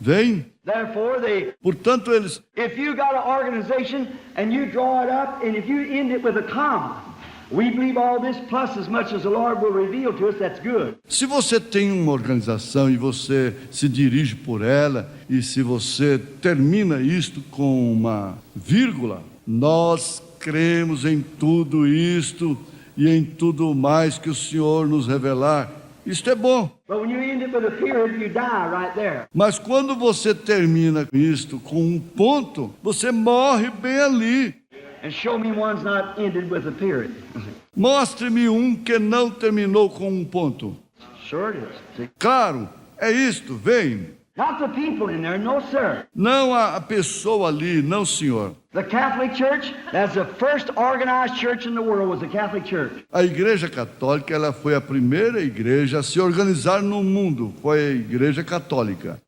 Vem. Therefore, Portanto, eles... if you got an organization and you draw it up and if you end it with a comma, we believe all this plus as much as the Lord will reveal to us, that's good. Se você tem uma organização e você se dirige por ela, e se você termina isto com uma vírgula, nós cremos em tudo isto e em tudo mais que o Senhor nos revelar. Isto é bom. But when you end it with a period, you die right there. Mas quando você termina isto com um ponto, você morre bem ali. And show me one's not ended with a period. Mostre-me um que não terminou com um ponto. Sure it is. See? Claro, é isto, vem. Not the people in there, no sir. Não a pessoa ali, não, senhor. The Catholic Church, that's the first organized church in the world, was the Catholic Church. A Igreja Católica, ela foi a primeira igreja a se organizar no mundo. Foi a Igreja Católica.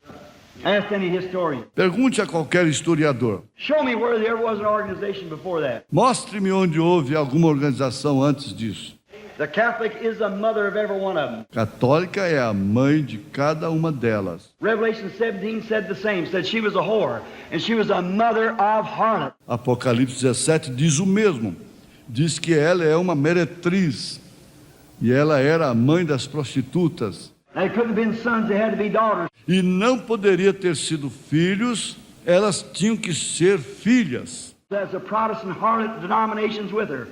Ask any historian. Pergunte a qualquer historiador. Show me where there was an organization before that. Mostre-me onde houve alguma organização antes disso. The Catholic is the mother of every one of them. Católica é a mãe de cada uma delas. Revelation 17 said the same, said she was a whore, and she was a mother of harlot. Apocalipse 17 diz o mesmo. Diz que ela é uma meretriz e ela era a mãe das prostitutas. They couldn't have been sons, they had to be daughters. E não poderia ter sido filhos, elas tinham que ser filhas. There's a Protestant harlot denominations with her.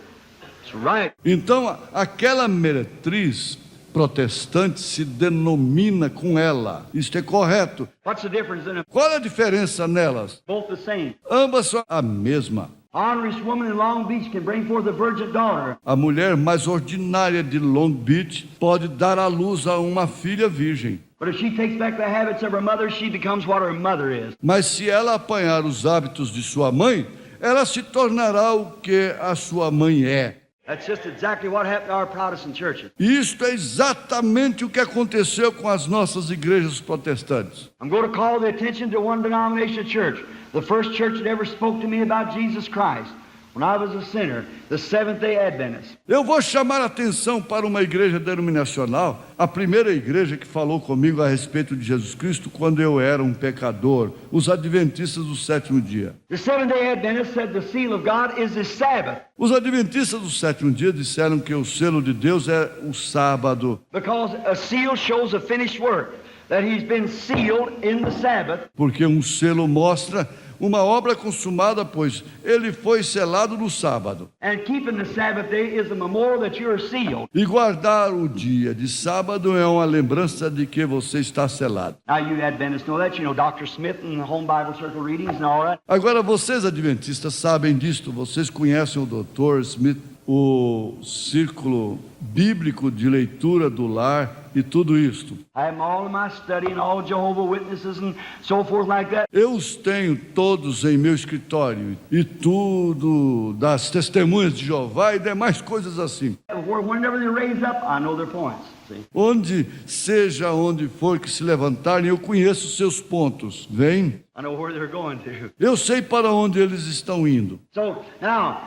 That's right. Então, aquela meretriz protestante se denomina com ela. Isto é correto. What's the difference in them? Qual a diferença nelas? Both the same. Ambas são a mesma. Honest woman in Long Beach can bring forth a virgin daughter. A mulher mais ordinária de Long Beach pode dar à luz a uma filha virgem. But if she takes back the habits of her mother, she becomes what her mother is. Mas se ela apanhar os hábitos de sua mãe, ela se tornará o que a sua mãe é. That's just exactly what happened to our Protestant churches. Isto é exatamente o que aconteceu com as nossas igrejas protestantes. I'm going to call the attention to one denomination church. The first church that ever spoke to me about Jesus Christ when I was a sinner, the Seventh-day Adventists. Eu vou chamar a atenção para uma igreja denominacional, a primeira igreja que falou comigo a respeito de Jesus Cristo quando eu era um pecador, os adventistas do sétimo dia. The Seventh-day Adventists said the seal of God is the Sabbath. Os adventistas do sétimo dia disseram que o selo de Deus é o sábado. Because a seal shows a finished work, that he's been sealed in the Sabbath. Porque um selo mostra uma obra consumada, pois ele foi selado no sábado. And keeping the Sabbath day is a memorial that you are sealed. E guardar o dia de sábado é uma lembrança de que você está selado. Now you Adventists know that. You know Dr. Smith and the Home Bible Circle readings and all that. Agora vocês adventistas sabem disto, vocês conhecem o Dr. Smith, o círculo bíblico de leitura do lar e tudo isto. I have them all in my study and all Jehovah Witnesses and so forth like that. Eu os tenho todos em meu escritório e tudo das testemunhas de Jeová e demais coisas assim. Whenever they raise up, I know their points. See? Onde seja onde for que se levantarem, eu conheço seus pontos. Vem? I know where they're going to. Eu sei para onde eles estão indo. So now,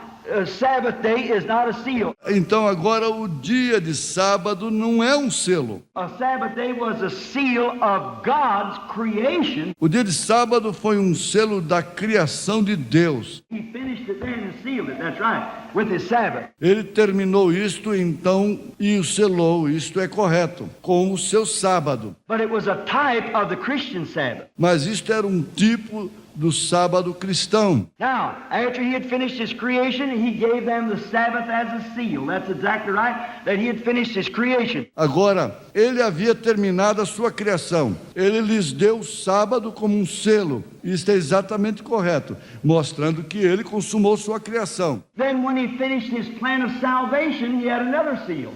Sabbath day is not a seal. Então agora o dia de sábado não é um selo. A Sabbath day was a seal of God's creation. O dia de sábado foi um selo da criação de Deus. He finished it then and sealed it. That's right. With his Sabbath. Ele terminou isto então e o selou, isto é correto, com o seu sábado. But it was a type of the Christian Sabbath. Mas isto era um tipo do sábado cristão. Now, after he had finished his creation, he gave them the Sabbath as a seal. That's exactly right, that he had finished his creation. Agora, ele havia terminado a sua criação. Ele lhes deu o sábado como um selo. Isto é exatamente correto, mostrando que ele consumou sua criação. Then when he finished his plan of salvation, he had another seal.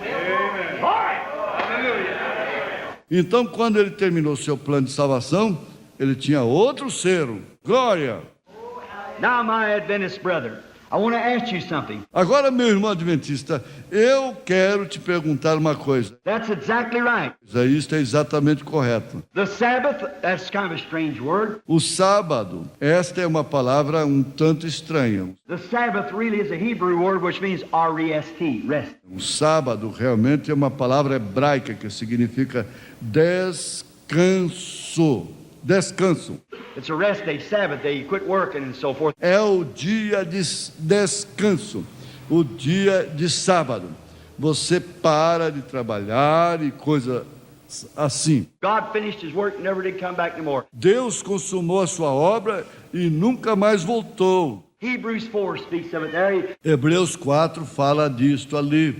Amen. All right. Hallelujah. Então, quando ele terminou seu plano de salvação, ele tinha outro selo. Glória! Now, my Adventist brother, I want to ask you something. Agora, meu irmão adventista, eu quero te perguntar uma coisa. That's exactly right. Isso é exatamente correto. The Sabbath, that's kind of a strange word. O sábado, esta é uma palavra um tanto estranha. The Sabbath really is a Hebrew word which means R-E-S-T, rest. O sábado realmente é uma palavra hebraica que significa descanso. Descanso. It's a rest day, Sabbath day, you quit working and so forth. É o dia de descanso, o dia de sábado. Você para de trabalhar e coisa assim. God finished his work and never did come back no more. Deus consumou a sua obra e nunca mais voltou. Hebrews 4 speaks of it there. Hebreus 4 fala disto ali.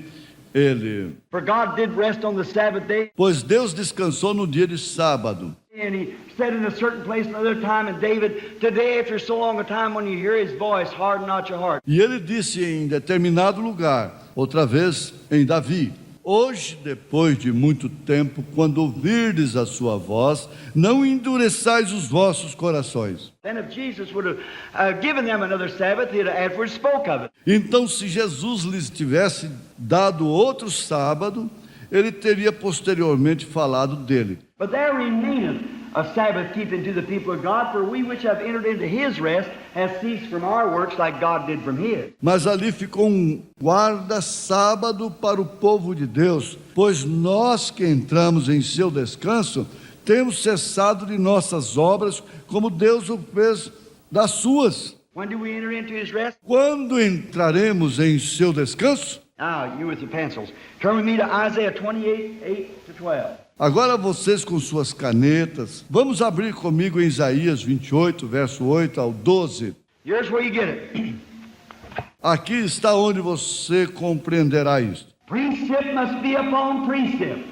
For God did rest on the Sabbath day. Pois Deus descansou no dia de sábado. And he said in a certain place another time, and David, today after so long a time when you hear his voice, harden not your heart. E ele disse em determinado lugar, outra vez em Davi: hoje, depois de muito tempo, quando ouvirdes a sua voz, não endureçais os vossos corações. Then if Jesus would have given them another Sabbath, he'd have afterwards spoke of it. Então, se Jesus lhes tivesse dado outro sábado, ele teria posteriormente falado dele. But there remaineth a Sabbath keeping to the people of God, for we which have entered into his rest have ceased from our works like God did from his. Mas ali ficou um guarda-sábado para o povo de Deus, pois nós que entramos em seu descanso, temos cessado de nossas obras, como Deus o fez das suas. When do we enter into his rest? Quando entraremos em seu descanso? Now, you with your pencils, turn with me to Isaiah 28, 8-12. Agora vocês com suas canetas, vamos abrir comigo em Isaías 28, verso 8 ao 12. Here's where you get it. Aqui está onde você compreenderá isso. Precept must be upon precept,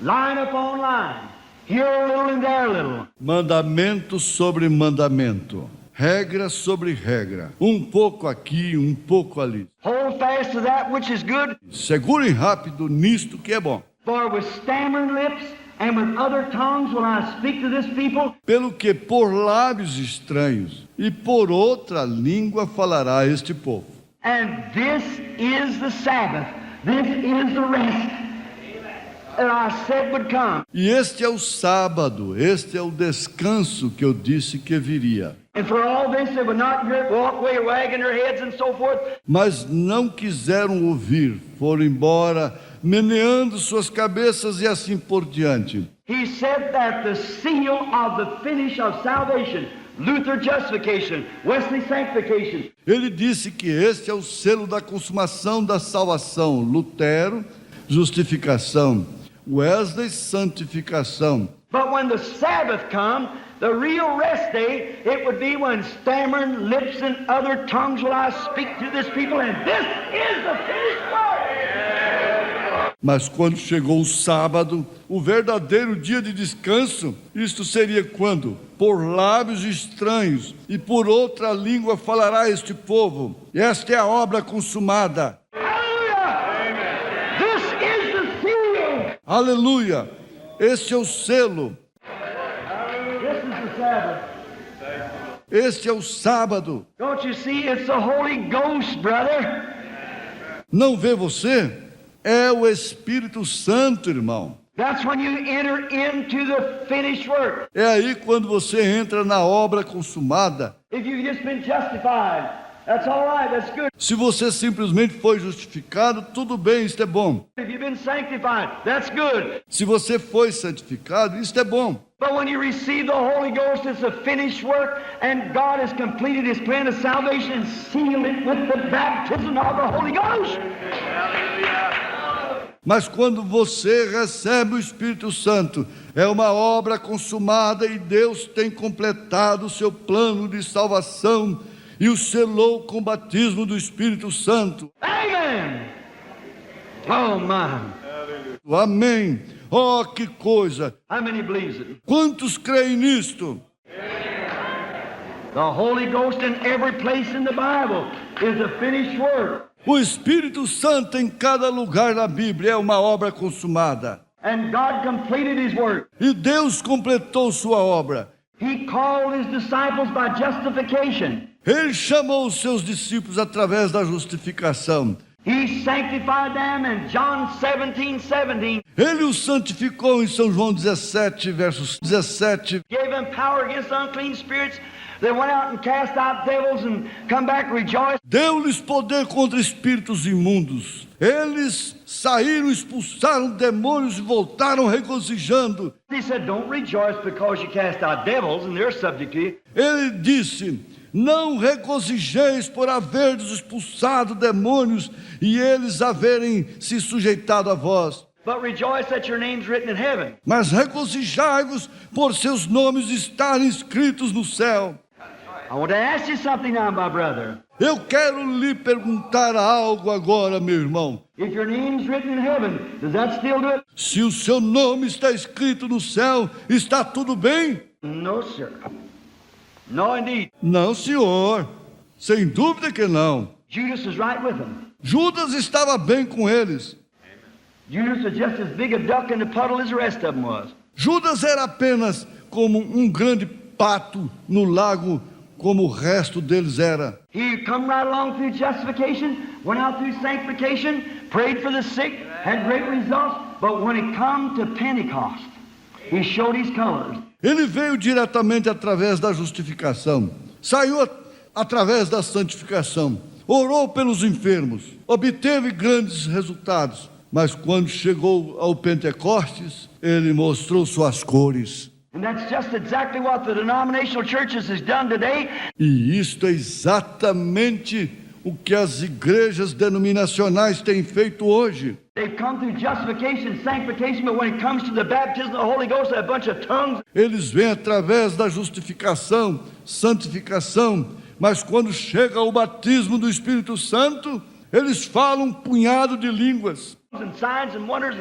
line upon line, here a little and there a little. Mandamento sobre mandamento, regra sobre regra, um pouco aqui, um pouco ali. Hold fast to that which is good, Segurem rápido nisto que é bom. for with stammering lips and with other tongues will I speak to this people. Pelo que por lábios estranhos e por outra língua falará este povo. And this is the Sabbath, this is the rest that I said would come. E este é o sábado, este é o descanso que eu disse que viria. And for all this they would not hear it, walk away wagging their heads and so forth. Mas não quiseram ouvir, foram embora, meneando suas cabeças e assim por diante. He said that the seal of the finish of salvation, Luther justification, Wesley sanctification. Ele disse que este é o selo da consumação da salvação. Lutero, justificação. Wesley, santificação. But when the Sabbath come, the real rest day, it would be when stammering lips and other tongues will I speak to this people, and this is the finished work. Mas quando chegou o sábado, o verdadeiro dia de descanso, isto seria quando, por lábios estranhos e por outra língua falará este povo. Esta é a obra consumada. Hallelujah! This is the seal. Aleluia! Este é o selo. This is the Sabbath. Este é o sábado. Don't you see? It's the Holy Ghost, brother. Não vê você? É o Espírito Santo, irmão. That's when you enter into the finished work. É aí quando você entra na obra consumada. If you've just been justified, that's all right, that's good. Se você simplesmente foi justificado, tudo bem, isto é bom. If you've been sanctified, that's good. Se você foi santificado, isto é bom. But when you receive the Holy Ghost, it's a finished work, and God has completed His plan of salvation and sealed it with the baptism of the Holy Ghost. Mas quando você recebe o Espírito Santo, é uma obra consumada e Deus tem completado o seu plano de salvação e o selou com o batismo do Espírito Santo. Amen. Oh, my. Amém. Oh, que coisa! How many believes it? Quantos creem nisto? The Holy Ghost in every place in the Bible is a finished work. O Espírito Santo em cada lugar na Bíblia é uma obra consumada. And God completed His work. E Deus completou sua obra. He called His disciples by justification. Ele chamou os seus discípulos através da justificação. He sanctified them in John 17:17. Ele os santificou em São João 17, versos 17. Gave them power against unclean spirits. They went out and cast out devils and come back rejoicing. Deu-lhes poder contra espíritos imundos. Eles saíram, expulsaram demônios e voltaram regozijando. He said, don't rejoice because you cast out devils and they're subject to you. Ele disse: não regozijeis por haverdes expulsado demônios e eles haverem se sujeitado a vós. But rejoice that your name's written in heaven. Mas regozijai-vos por seus nomes estarem escritos no céu. I want to ask you something now, my brother. Eu quero lhe perguntar algo agora, meu irmão. If your name's written in heaven, does that still do it? Se o seu nome está escrito no céu, está tudo bem? No, sir. No, indeed. Não, senhor. Sem dúvida que não. Judas was right with them. Judas estava bem com eles. Judas was just as big a duck in the puddle as the rest of them was. Judas era apenas como um grande pato no lago, como o resto deles era. He come right along through justification, went out through sanctification, prayed for the sick, had great results, but when it come to Pentecost, he showed his colors. Ele veio diretamente através da justificação, saiu através da santificação, orou pelos enfermos, obteve grandes resultados, mas quando chegou ao Pentecostes, ele mostrou suas cores. And that's just exactly what the denominational churches has done today. E isto é exatamente o que as igrejas denominacionais têm feito hoje. They've come through justification, sanctification, but when it comes to the baptism of the Holy Ghost, they're a bunch of tongues. Eles vêm através da justificação, santificação, mas quando chega o batismo do Espírito Santo, eles falam um punhado de línguas. And signs and wonders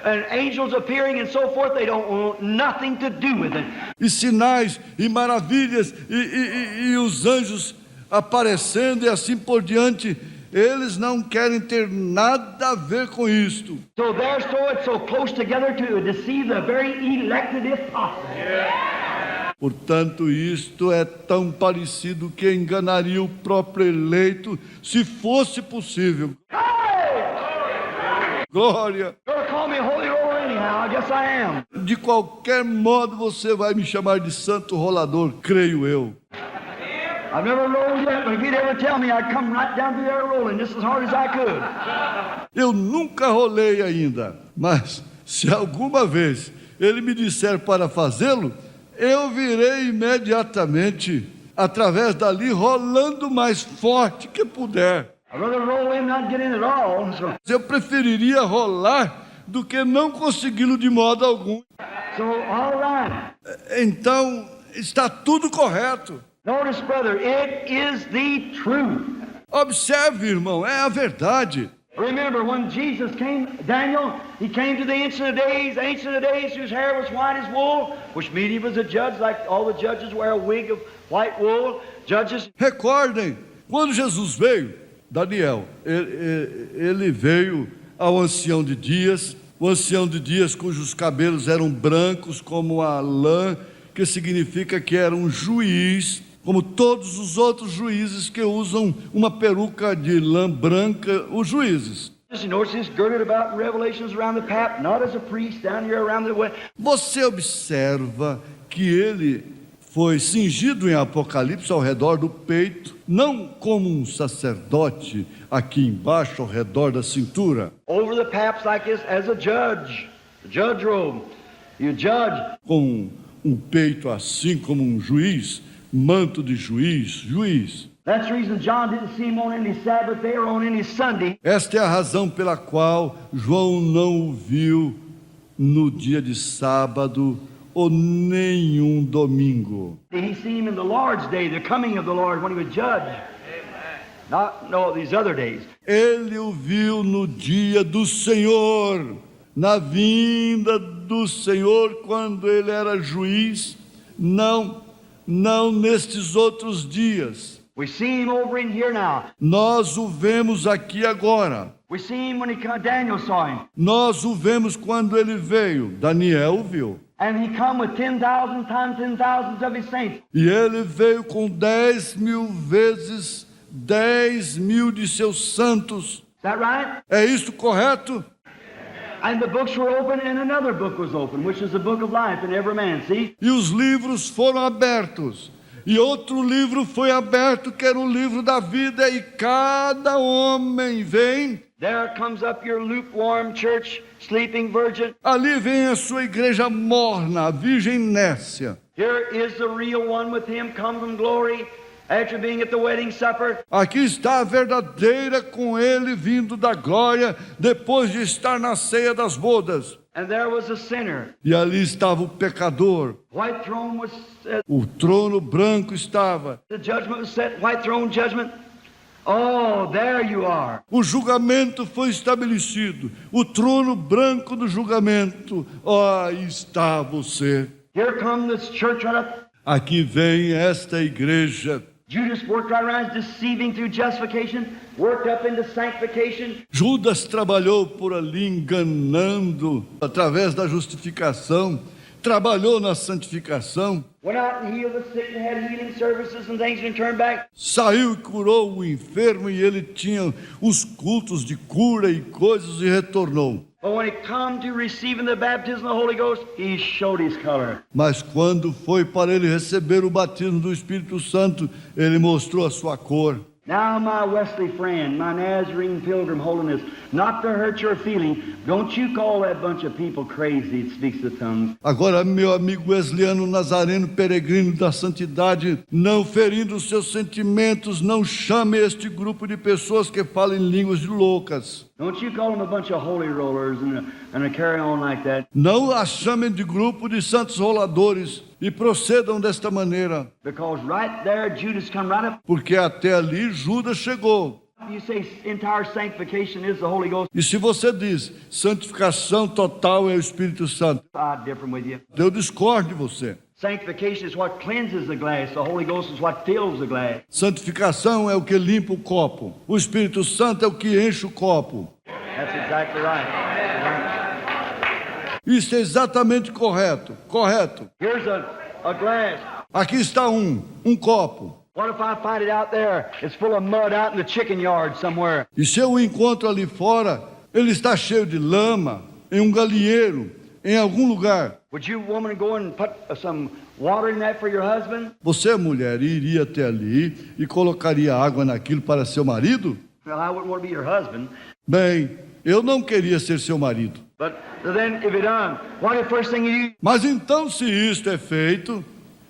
and angels appearing and so forth, they don't want nothing to do with it. E sinais, e maravilhas, e os anjos aparecendo e assim por diante, eles não querem ter nada a ver com isto. So they're so close together to deceive the very elected if possible. Portanto, isto é tão parecido que enganaria o próprio eleito, se fosse possível. Glória! You're gonna call me a holy roller anyhow, I guess I am. De qualquer modo você vai me chamar de santo rolador, creio eu. I've never rolled yet, but if you'd ever tell me, I'd come right down through there rolling just as hard as I could. Eu nunca rolei ainda, mas se alguma vez ele me disser para fazê-lo, eu virei imediatamente através dali rolando mais forte que puder. I'd rather roll in, not get in at all. Eu preferiria rolar do que não consegui-lo de modo algum. So, all right. Então, está tudo correto. Notice, brother, it is the truth. Observe, irmão, é a verdade. Remember, when Jesus came, Daniel, he came to the Ancient of Days, whose hair was white as wool, which means he was a judge, like all the judges wear a wig of white wool. Judges. Recordem, quando Jesus veio, Daniel, ele veio ao ancião de dias, o ancião de dias cujos cabelos eram brancos como a lã, que significa que era um juiz, como todos os outros juízes que usam uma peruca de lã branca, os juízes. Você observa que ele foi cingido em Apocalipse ao redor do peito, não como um sacerdote aqui embaixo ao redor da cintura. Over the paps like this as a judge robe. You judge. Com um peito assim como um juiz, manto de juiz. That's the reason John didn't see him on any Sabbath day or on any Sunday. Esta é a razão pela qual João não o viu no dia de sábado ou nenhum domingo. He seen him in the Lord's day, the coming of the Lord, when he would judge. Not no these other days. Ele o viu no dia do Senhor, na vinda do Senhor, quando ele era juiz, não nestes outros dias. We see him over in here now. Nós o vemos aqui agora. We see him when Daniel saw him. Nós o vemos quando ele veio. Daniel o viu. And he come with 10,000 times 10,000s of his saints. E ele veio com 10.000 vezes 10.000 de seus santos. Is that right? É isso correto? And the books were open, and another book was open, which is the book of life in every man. See? E os livros foram abertos. E outro livro foi aberto, que era o livro da vida. E cada homem vem. There comes up your lukewarm church, sleeping virgin. Ali vem a sua igreja morna, a virgem nécia. Here is the real one with him, come from glory, after being at the wedding supper. Aqui está a verdadeira com ele vindo da glória, depois de estar na ceia das bodas. And there was a sinner. E ali estava o pecador. White throne was set. O trono branco estava. The judgment was set. White throne judgment. Oh, there you are. O julgamento foi estabelecido. O trono branco do julgamento. Aí está você. Here comes this church right up. Aqui vem esta igreja. Judas worked right around, deceiving through justification, worked up into sanctification. Judas trabalhou por ali enganando através da justificação. Trabalhou na santificação. Went out and healed the sick and had healing services and things and turned back. Saiu e curou o enfermo e ele tinha os cultos de cura e coisas e retornou. But when it come to receiving the baptism of the Holy Ghost, he showed his color. Mas quando foi para ele receber o batismo do Espírito Santo, ele mostrou a sua cor. Now, my Wesley friend, my Nazarene pilgrim holiness, not to hurt your feeling, don't you call that bunch of people crazy that speaks the tongues. Agora, meu amigo wesleyano, nazareno, peregrino da santidade, não ferindo os seus sentimentos, não chame este grupo de pessoas que falam em línguas de loucas. Don't you call them a bunch of holy rollers and a carry on like that. Não a chamem de grupo de santos roladores e procedam desta maneira. Because right there, Judas come right up. Porque até ali Judas chegou. You say entire sanctification is the Holy Ghost. E se você diz santificação total é o Espírito Santo, I differ with you. eu discordo de você. Sanctification is what cleanses the glass. The Holy Ghost is what fills the glass. Santificação é o que limpa o copo. O Espírito Santo é o que enche o copo. That's exactly right. Isso é exatamente correto. Correto. Here's a glass. Aqui está um copo. What if I find it out there? It's full of mud out in the chicken yard somewhere. E se eu o encontro ali fora, ele está cheio de lama, em um galinheiro, em algum lugar. Would you, woman, go and put some water in that for your husband? Você, mulher, iria até ali e colocaria água naquilo para seu marido? Well, I wouldn't want to be your husband. Bem, eu não queria ser seu marido. But then, if it done, what the first thing you do? Mas então, se isto é feito,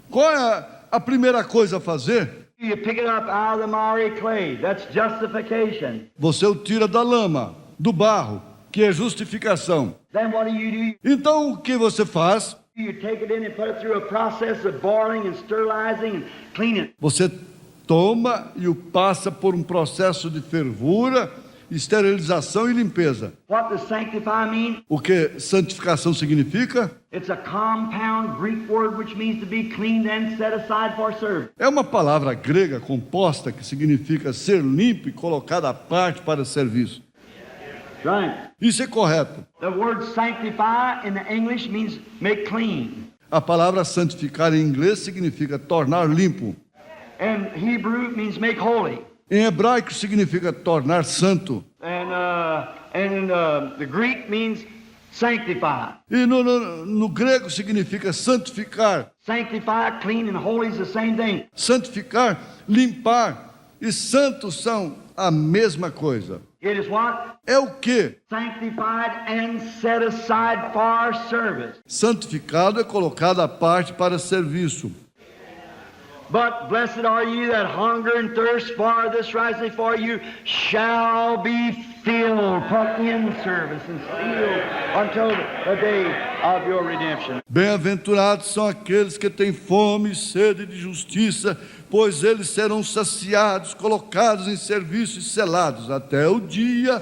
qual é a primeira coisa a fazer? You pick it up out of the miry clay. That's justification. Você o tira da lama, do barro, que é justificação. Then what do? Então, o que você faz? You take it in and put it through a process of boiling and sterilizing and cleaning. Você toma e o passa por um processo de fervura, esterilização e limpeza. What does sanctify mean? O que santificação significa? It's a compound Greek word which means to be cleaned and set aside for service. É uma palavra grega composta que significa ser limpo e colocado à parte para serviço. Right. Isso é correto. The word sanctify in the English means make clean. A palavra santificar em inglês significa tornar limpo. And Hebrew means make holy. Em hebraico significa tornar santo. And the Greek means sanctify. E no grego significa santificar. Sanctify, clean, and holy is the same thing. Santificar, limpar e santos são a mesma coisa. It is what? É o que? Sanctified and set aside for service. Santificado é colocado à parte para serviço. But blessed are you that hunger and thirst for this righteousness, for you shall be filled, put in service and sealed until the day of your redemption. Bem-aventurados são aqueles que têm fome e sede de justiça, pois eles serão saciados, colocados em serviço e selados até o dia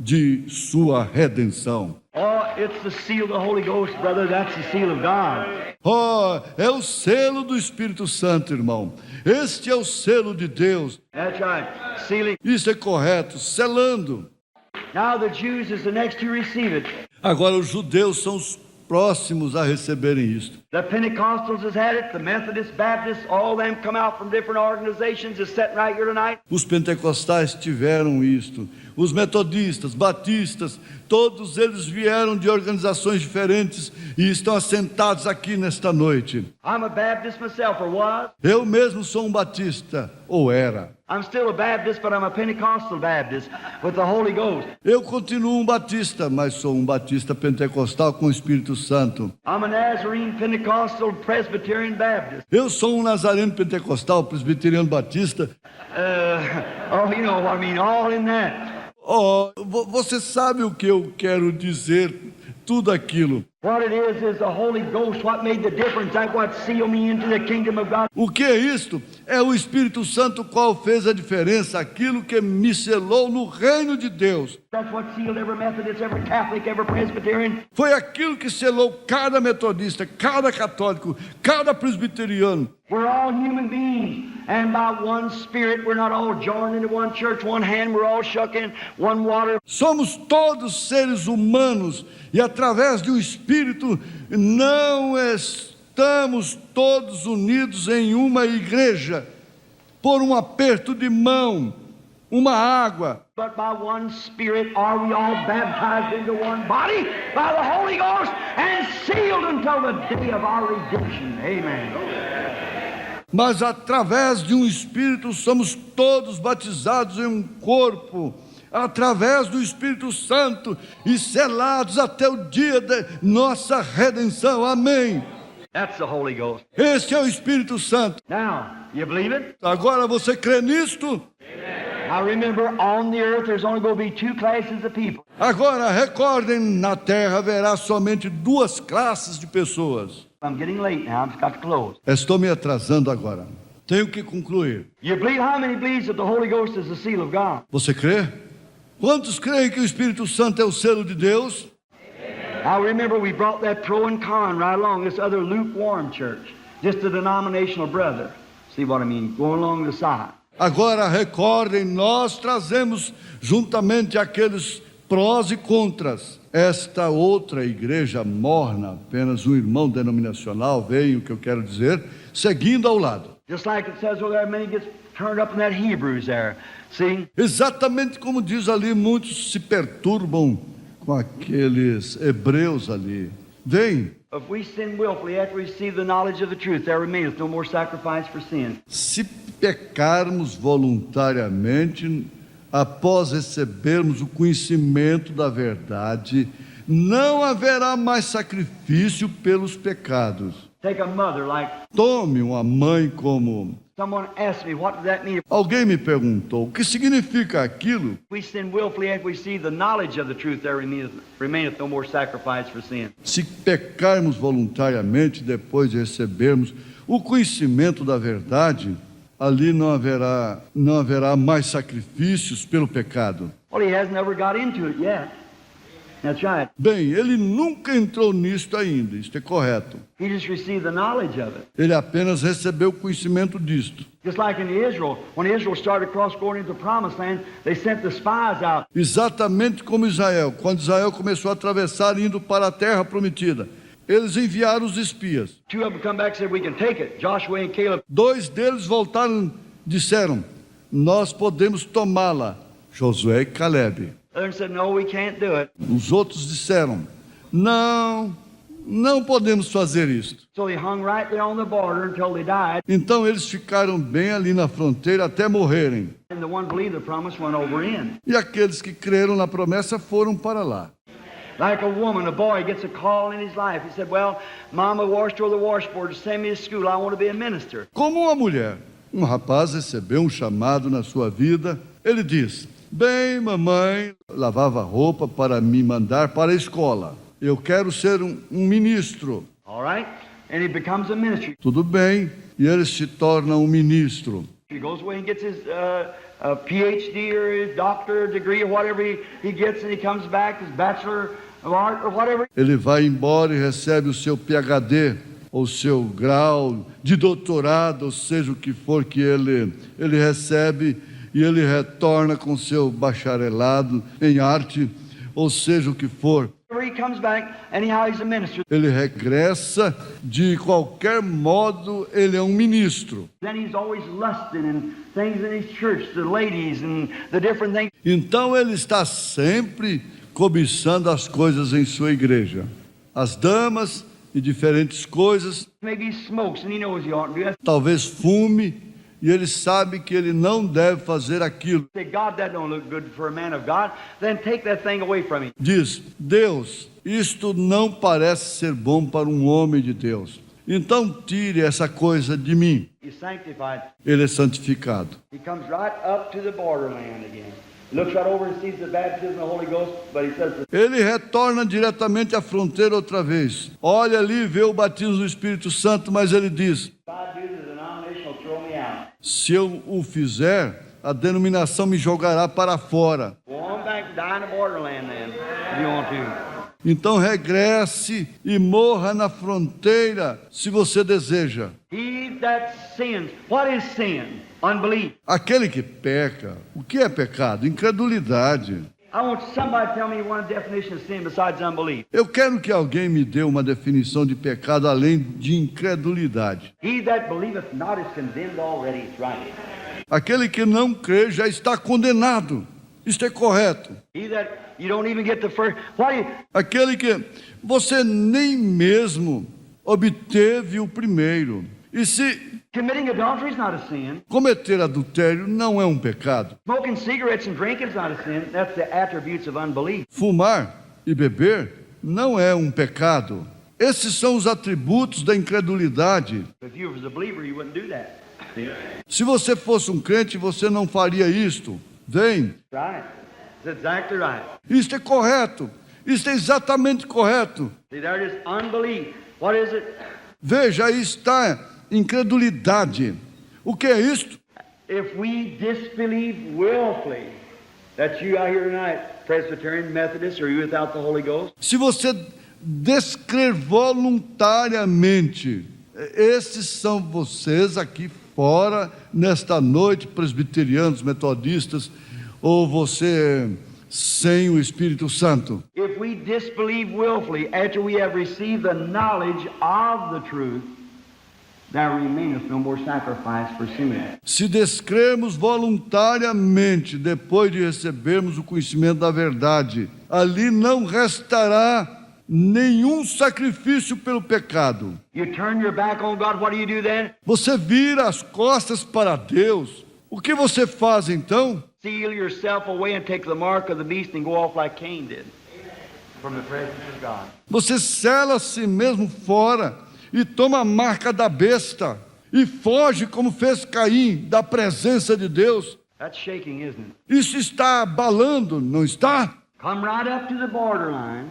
de sua redenção. Oh, it's the seal of the Holy Ghost, brother. That's the seal of God. Oh, é o selo do Espírito Santo, irmão. Este é o selo de Deus. That's right. Sealing. Isso é correto, selando. Now the Jews is the next to receive it. Agora os judeus são os próximos a receberem isto. The Pentecostals has had it, the Methodists, Baptists, all them come out from different organizations is sitting right here tonight. Os pentecostais tiveram isto. Os metodistas, batistas, todos eles vieram de organizações diferentes e estão assentados aqui nesta noite. I'm a Baptist myself, or was. Eu mesmo sou um batista, ou era. I'm still a Baptist, but I'm a Pentecostal Baptist with the Holy Ghost. Eu continuo um batista, mas sou um batista pentecostal com o Espírito Santo. I'm a Nazarene Pentecostal Presbyterian Baptist. Eu sou um nazareno pentecostal, presbiteriano batista. You know what I mean, all in that. Oh, você sabe o que eu quero dizer, tudo aquilo. What it is the Holy Ghost, what made the difference, that's what sealed me into the kingdom of God. O que é isto? É o Espírito Santo qual fez a diferença, aquilo que me selou no reino de Deus. That's what sealed every Methodist, every Catholic, every Presbyterian. Foi aquilo que selou cada metodista, cada católico, cada presbiteriano. We're all human beings, and by one Spirit, we're not all joined into one church, one hand, we're all shook in one water. Somos todos seres humanos e através de um Espírito não estamos todos unidos em uma igreja por um aperto de mão, uma água. But by one Spirit are we all baptized into one body by the Holy Ghost and sealed until the day of our redemption. Amen. Mas através de um Espírito somos todos batizados em um corpo, através do Espírito Santo e selados até o dia de nossa redenção. Amém. That's the Holy Ghost. Este é o Espírito Santo. Now, you believe it? Agora você crê nisto? Now remember, on the earth there's only going to be two classes of people. Agora recordem, na terra haverá somente duas classes de pessoas. I'm getting late now, I've got to close. Estou me atrasando agora. Tenho que concluir. You believe, how many believes that the Holy Ghost is the seal of God? Você crê? Quantos creem que o Espírito Santo é o selo de Deus? Now remember, we brought that pro and con right along, this other lukewarm church, just a denominational brother. See what I mean? Going along the side. Agora recordem, nós trazemos juntamente aqueles prós e contras. Esta outra igreja morna, apenas um irmão denominacional, veio o que eu quero dizer, seguindo ao lado. Just like it says over there, many gets turned up in that Hebrews there. See? Exatamente como diz ali, muitos se perturbam com aqueles hebreus ali. Vem. If we sin willfully after we receive the knowledge of the truth, there remaineth no more sacrifice for sin. Se pecarmos voluntariamente, após recebermos o conhecimento da verdade, não haverá mais sacrifício pelos pecados. Take a mother like Tome uma mãe como... someone asked me, what does that mean? Alguém me perguntou, o que significa aquilo? If we sin willfully after we receive the knowledge of the truth, there remaineth no more sacrifice for sin. Se pecarmos voluntariamente, depois de recebermos o conhecimento da verdade, ali não haverá mais sacrifícios pelo pecado. Well, he hasn't ever got into it yet. That's right. Bem, ele nunca entrou nisto ainda, isto é correto. He just received the knowledge of it. Ele apenas recebeu o conhecimento disto. Just like in Israel, when Israel started going into the promised land, they sent the spies out. Exatamente como Israel, quando Israel começou a atravessar indo para a terra prometida, eles enviaram os espias. Two of them come back and said, we can take it. Joshua and Caleb. Dois deles voltaram, disseram, nós podemos tomá-la, Josué e Caleb. The other said, no, we can't do it. Os outros disseram, não podemos fazer isto. So they hung right there on the border until they died. Então eles ficaram bem ali na fronteira até morrerem. And the one believed the promise went over in. E aqueles que creram na promessa foram para lá. Like a woman, a boy gets a call in his life. He said, well, Mama washed over the washboard to send me to school. I want to be a minister. Como uma mulher, um rapaz recebeu um chamado na sua vida. Ele diz, bem, mamãe lavava roupa para me mandar para a escola. Eu quero ser um ministro. All right? And he becomes a minister. Tudo bem. E ele se torna um ministro. He goes away and gets his PhD or his doctorate degree or whatever he gets, and he comes back, his bachelor of art or whatever. Ele vai embora e recebe o seu PhD, ou seu grau de doutorado, ou seja o que for que ele recebe, e ele retorna com seu bacharelado em arte, ou seja o que for. He comes back, anyhow, he's a minister. Ele regressa, de qualquer modo, ele é um ministro. Then he's always lusting and things in his church, the ladies and the different things. Então ele está sempre cobiçando as coisas em sua igreja. As damas e diferentes coisas. Maybe he smokes and he knows he oughtn't to do that. Talvez fume e ele sabe que ele não deve fazer aquilo. Say, God, that don't look good for a man of God. Then take that thing away from him. Diz: Deus, isto não parece ser bom para um homem de Deus. Então tire essa coisa de mim. He's sanctified. Ele é santificado. He comes right up to the borderland again. He looks right over and sees the baptism of the Holy Ghost, but he says, Ele retorna diretamente à fronteira outra vez. Olha ali e vê o batismo do Espírito Santo, mas ele diz: if I do, the denomination will throw me out. se eu o fizer, a denominação me jogará para fora. Go on back and die in the borderland then, if you want to. Então regresse e morra na fronteira, se você deseja. He that sins. What is sin? Unbelief. Aquele que peca, o que é pecado? Incredulidade. I want somebody to tell me one definition of sin besides unbelief. Eu quero que alguém me dê uma definição de pecado além de incredulidade. He that believeth not is condemned already. It's right. Aquele que não crê já está condenado. Isto é correto. He that you don't even get the first. Why? Aquele que você nem mesmo obteve o primeiro. E se Committing adultery is not a sin. cometer adultério não é um pecado. Smoking cigarettes and drinking is not a sin. That's the attributes of unbelief. Fumar e beber não é um pecado. Esses são os atributos da incredulidade. If you was a believer, you wouldn't do that. See? Se você fosse um crente, você não faria isto. Vem, Right. That's exactly right. isto é correto. Isto é exatamente correto. See, there it is. Unbelief. What is it? Veja, aí está incredulidade. O que é isto? If we disbelieve willfully that you out here tonight, Presbyterian, Methodist, or you without the Holy Ghost, Se você descrer voluntariamente, esses são vocês aqui fora, nesta noite, presbiterianos, metodistas, ou você sem o Espírito Santo. if we disbelieve willfully after we have received the knowledge of the truth, there remaineth no more sacrifice for sin. Se descrermos voluntariamente, depois de recebermos o conhecimento da verdade, ali não restará nenhum sacrifício pelo pecado. You turn your back on God, what do you do then? Você vira as costas para Deus. O que você faz então? Seal yourself away and take the mark of the beast and go off like Cain did from the presence of God. Você sela a si mesmo fora e toma a marca da besta e foge como fez Caim da presença de Deus. That's shaking, isn't it? Isso está abalando, não está? Come right up to the borderline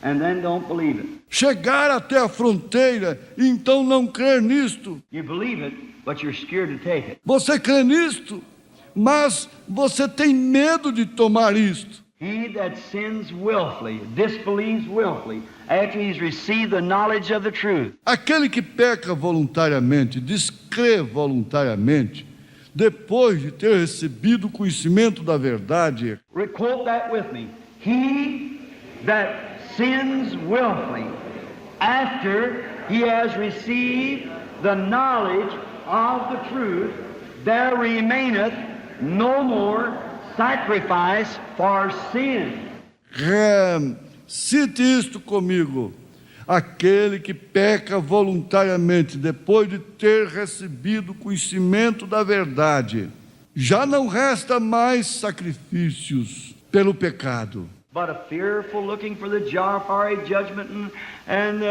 and then don't believe it. Chegar até a fronteira e então não crer nisto. You believe it, but you're scared to take it. Você crê nisto, mas você tem medo de tomar isto. He that sins willfully, disbelieves willfully, after he's received the knowledge of the truth. Aquele que peca voluntariamente, descrê voluntariamente, depois de ter recebido o conhecimento da verdade, Quote that with me. He that sins willfully, after he has received the knowledge of the truth, there remaineth no more sacrifice for sin. cite isto comigo. Aquele que peca voluntariamente, depois de ter recebido o conhecimento da verdade, já não resta mais sacrifícios pelo pecado. But a fearful looking for the jar of fiery judgment, and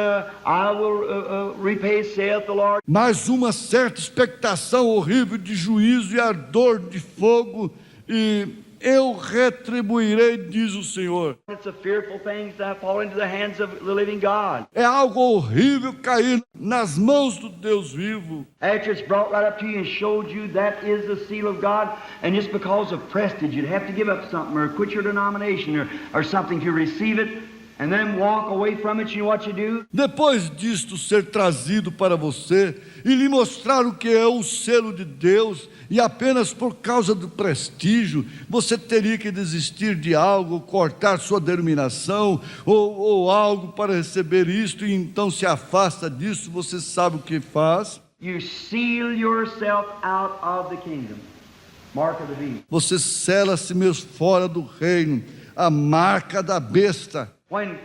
I will repay, saith the Lord. Mas uma certa expectação horrível de juízo e ardor de fogo, e eu retribuirei, diz o Senhor. It's a fearful thing to fall into the hands of the living God. É algo horrível cair nas mãos do Deus vivo. After it's brought right up to you and showed you that is the seal of God, and just because of prestige, you'd have to give up something or quit your denomination or something to receive it. and then walk away from it, you know what you do? Depois disto ser trazido para você e lhe mostrar o que é o selo de Deus, e apenas por causa do prestígio, você teria que desistir de algo, cortar sua denominação ou algo para receber isto, e então se afasta disso. Você sabe o que faz? You seal yourself out of the kingdom. Mark of the beast. Você sela-se mesmo fora do reino, a marca da besta. When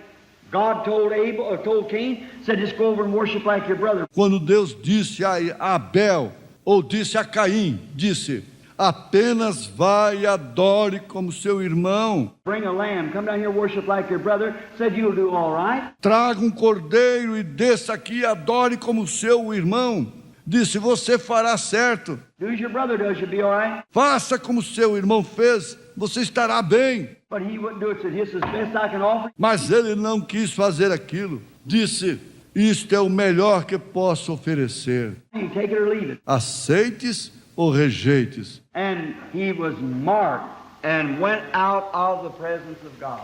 God told Cain, said, just go over and worship like your brother. Quando Deus disse a Abel, ou disse a Caim, disse: apenas vai e adore como seu irmão. Bring a lamb, come down here, worship like your brother. Said you'll do all right. Traga um cordeiro e desça aqui e adore como seu irmão. Disse: você fará certo. Do as your brother does, you'll be all right. Faça como seu irmão fez, você estará bem. But he wouldn't do it. Said, this is the best I can offer. Mas ele não quis fazer aquilo. Disse: isto é o melhor que posso oferecer. You take it or leave it. Aceites ou rejeites. And he was marked and went out of the presence of God.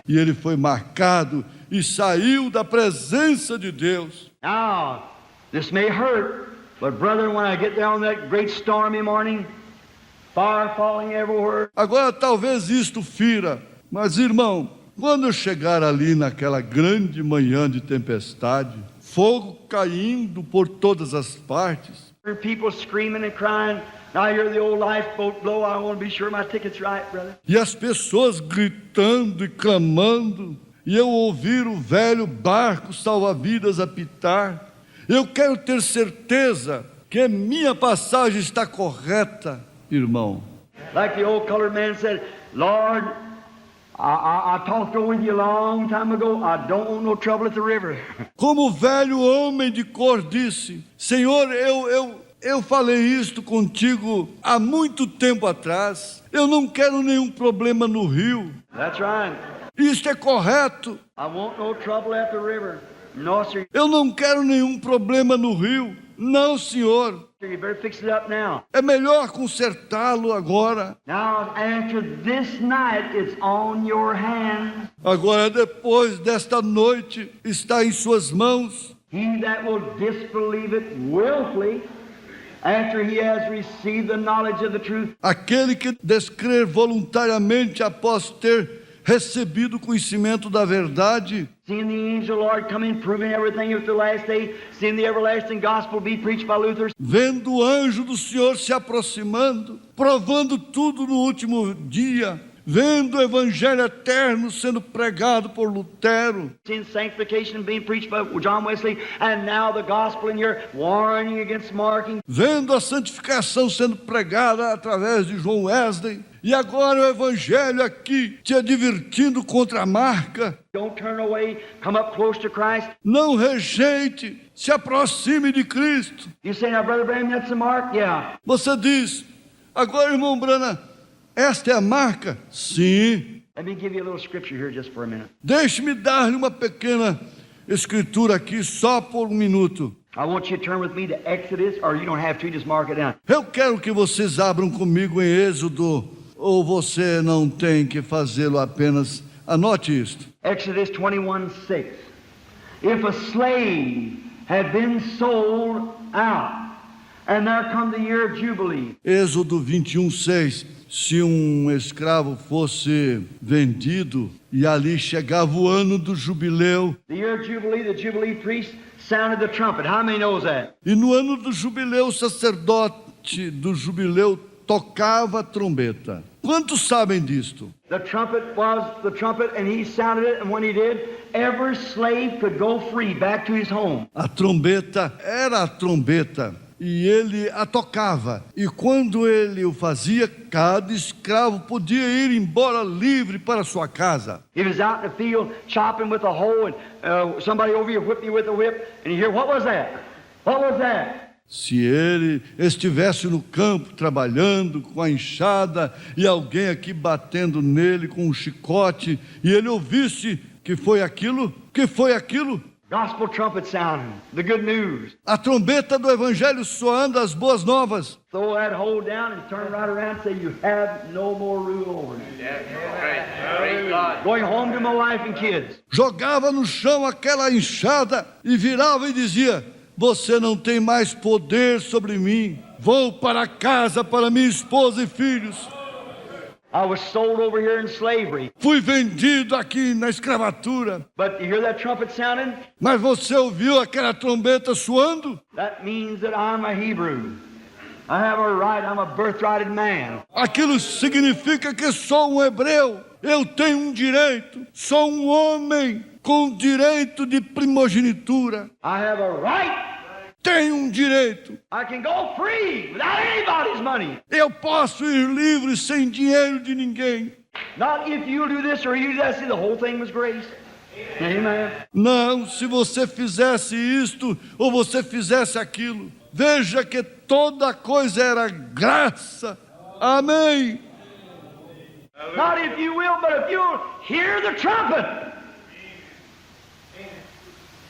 E ele foi marcado e saiu da presença de Deus. Now, this may hurt, but brother, when I get there on that great stormy morning, fire falling everywhere. Agora talvez isto fira, mas irmão, quando eu chegar ali naquela grande manhã de tempestade, fogo caindo por todas as partes, People screaming and crying. I hear the old lifeboat blow. I want to be sure my ticket's right, brother. e as pessoas gritando e clamando, e eu ouvir o velho barco salva-vidas apitar, eu quero ter certeza que minha passagem está correta, irmão. Like the old colored man said, Lord, I talked over with you a long time ago. I don't want no trouble at the river. Como o velho homem de cor disse: Senhor, eu falei isto contigo há muito tempo atrás. Eu não quero nenhum problema no rio. That's right. Isto é correto. I want no trouble at the river. No, sir. Eu não quero nenhum problema no rio. Não, senhor. You better fix it up now. É melhor consertá-lo agora. Now, after this night, it's on your hands. Agora, depois desta noite, está em suas mãos. He that will disbelieve it willfully, after he has received the knowledge of the truth. Aquele que descrer voluntariamente após ter recebido o conhecimento da verdade, Seeing the angel of the Lord coming, proving everything at the last day, seeing the everlasting gospel be preached by Luther. vendo o anjo do Senhor se aproximando, provando tudo no último dia, vendo o evangelho eterno sendo pregado por Lutero, Seeing sanctification being preached by John Wesley, and now the gospel in here warning against marking. vendo a santificação sendo pregada através de João Wesley, e agora o evangelho aqui te advertindo contra a marca. Don't turn away, come up close to Christ. Não rejeite, se aproxime de Cristo. You say, now, Brother Branham, that's the mark? Yeah. Você diz: agora, irmão Branham, esta é a marca? Sim. Let me give you a little scripture here just for a minute. Deixe-me dar-lhe uma pequena escritura aqui, só por um minuto. I want you to turn with me to Exodus, or you don't have to, just mark it down. Eu quero que vocês abram comigo em Êxodo, ou você não tem que fazê-lo apenas. Anote isto. Exodus 21:6. If a slave had been sold out, and there come the year of Jubilee, Êxodo 21:6. Se um escravo fosse vendido e ali chegava o ano do jubileu, the year of Jubilee, the Jubilee priest sounded the trumpet. How many knows that? e no ano do jubileu o sacerdote do jubileu tocava a trombeta. Quantos sabem disto? The trumpet was the trumpet, and he sounded it, and when he did, every slave could go free back to his home. A trombeta era a trombeta e ele a tocava. E quando ele o fazia, cada escravo podia ir embora livre para sua casa. He was out in the field chopping with a hoe, and somebody over here whipped you with a whip, and you hear, what was that? What was that? Se ele estivesse no campo trabalhando com a enxada e alguém aqui batendo nele com um chicote e ele ouvisse que foi aquilo, Gospel trumpet sounding, the good news. A trombeta do Evangelho soando, as boas novas. Throw that hole down and turn right around and say, you have no more rule over me. Praise God. Going home to my wife and kids. Jogava no chão aquela enxada e virava e dizia: você não tem mais poder sobre mim. Vou para casa, para minha esposa e filhos. I was sold over here in slavery. Fui vendido aqui na escravatura. But you hear that trumpet sounding? Mas você ouviu aquela trombeta soando? That means that I'm a Hebrew. I have a right, I'm a birthrighted man. Aquilo significa que sou um hebreu. Eu tenho um direito. Sou um homem com direito de primogenitura. I have a right. Tenho um direito. I can go free without anybody's money. Eu posso ir livre sem dinheiro de ninguém. Not if you do this or you do that. See, the whole thing was grace. Amen. Não, se você fizesse isto ou você fizesse aquilo. Veja que toda coisa era graça. Amém. Not if you will, but if you'll hear the trumpet.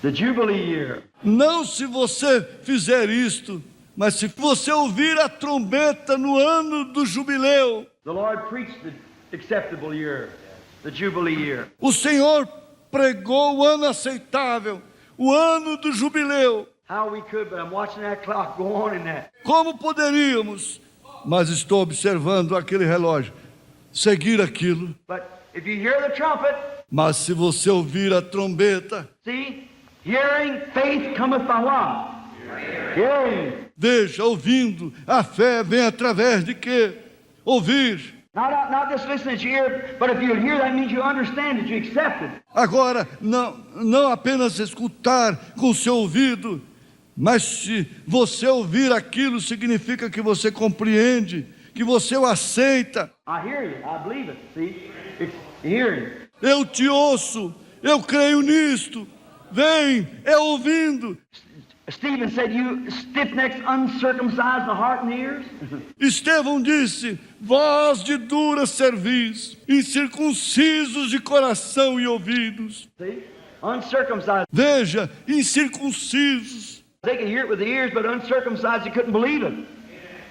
The Jubilee year. Não se você fizer isto, mas se você ouvir a trombeta no ano do jubileu. The Lord preached the acceptable year, the Jubilee year. O Senhor pregou o ano aceitável, o ano do jubileu. How we could, but I'm watching that clock go on in that. Como poderíamos? Mas estou observando aquele relógio, seguir aquilo. But if you hear the trumpet, Mas se você ouvir a trombeta, see, hearing, faith cometh by what? Hearing. veja, ouvindo, a fé vem através de quê? Ouvir. Not just listening to your ear, but if you hear, that means you understand it, you accept it. Agora, não apenas escutar com o seu ouvido, mas se você ouvir aquilo, significa que você compreende, que você o aceita. I hear you, I believe it, see? It's hearing. Eu te ouço, eu creio nisto. Vem, é ouvindo. Stephen said, you stiff-necks, uncircumcised in the heart and the ears. Estevão disse: vós de dura cerviz, incircuncisos de coração e ouvidos. See? Uncircumcised. Veja, incircuncisos. They could hear it with the ears, but uncircumcised, you couldn't believe it.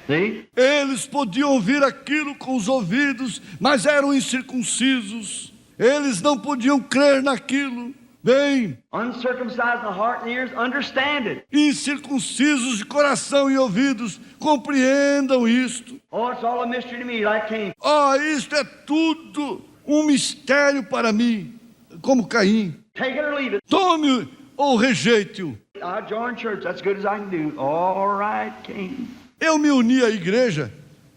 See? Eles podiam ouvir aquilo com os ouvidos, mas eram incircuncisos. Eles não podiam crer naquilo. Bem, Uncircumcised in the heart and the ears, understand it. incircuncisos de coração e ouvidos, compreendam isto. Oh, it's all a mystery to me, like Cain. Isto é tudo um mistério para mim, como Caim. Take it or leave it. Tome ou rejeite-o. I joined church, that's as good as I can do. All right, Cain. Eu me uni à igreja,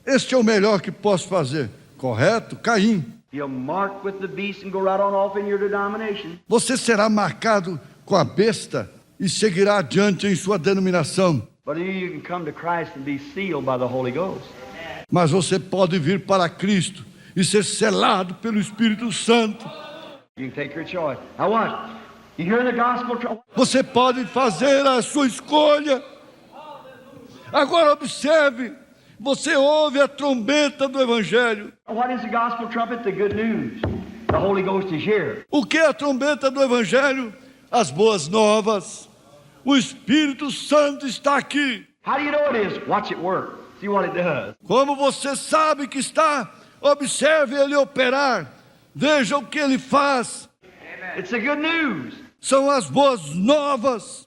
este é o melhor que posso fazer. Correto? Caim. You'll mark with the beast and go right on off in your denomination. Você será marcado com a besta e seguirá adiante em sua denominação. But you can come to Christ and be sealed by the Holy Ghost. Mas você pode vir para Cristo e ser selado pelo Espírito Santo. You can take your choice. Now what? You hear the gospel? Você pode fazer a sua escolha. Agora observe, você ouve a trombeta do Evangelho. What is the gospel trumpet? The good news. The Holy Ghost is here. O que é a trombeta do Evangelho? As boas novas. O Espírito Santo está aqui. How do you know it is? Watch it work. See what it does. Como você sabe que está? Observe ele operar. Veja o que ele faz. It's the good news. São as boas novas.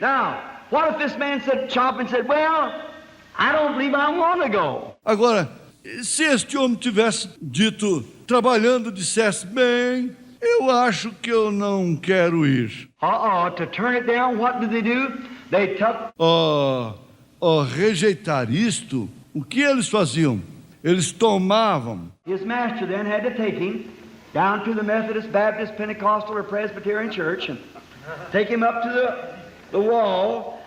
Now, what if this man said, Chop, and said, well, I don't believe I want to go. Agora, se este homem tivesse dito, trabalhando, dissesse, bem, eu acho que eu não quero ir. To turn it down, what did they do? They took... Rejeitar isto, o que eles faziam? Eles tomavam. His master then had to take him down to the Methodist, Baptist, Pentecostal, or Presbyterian church and take him up to the wall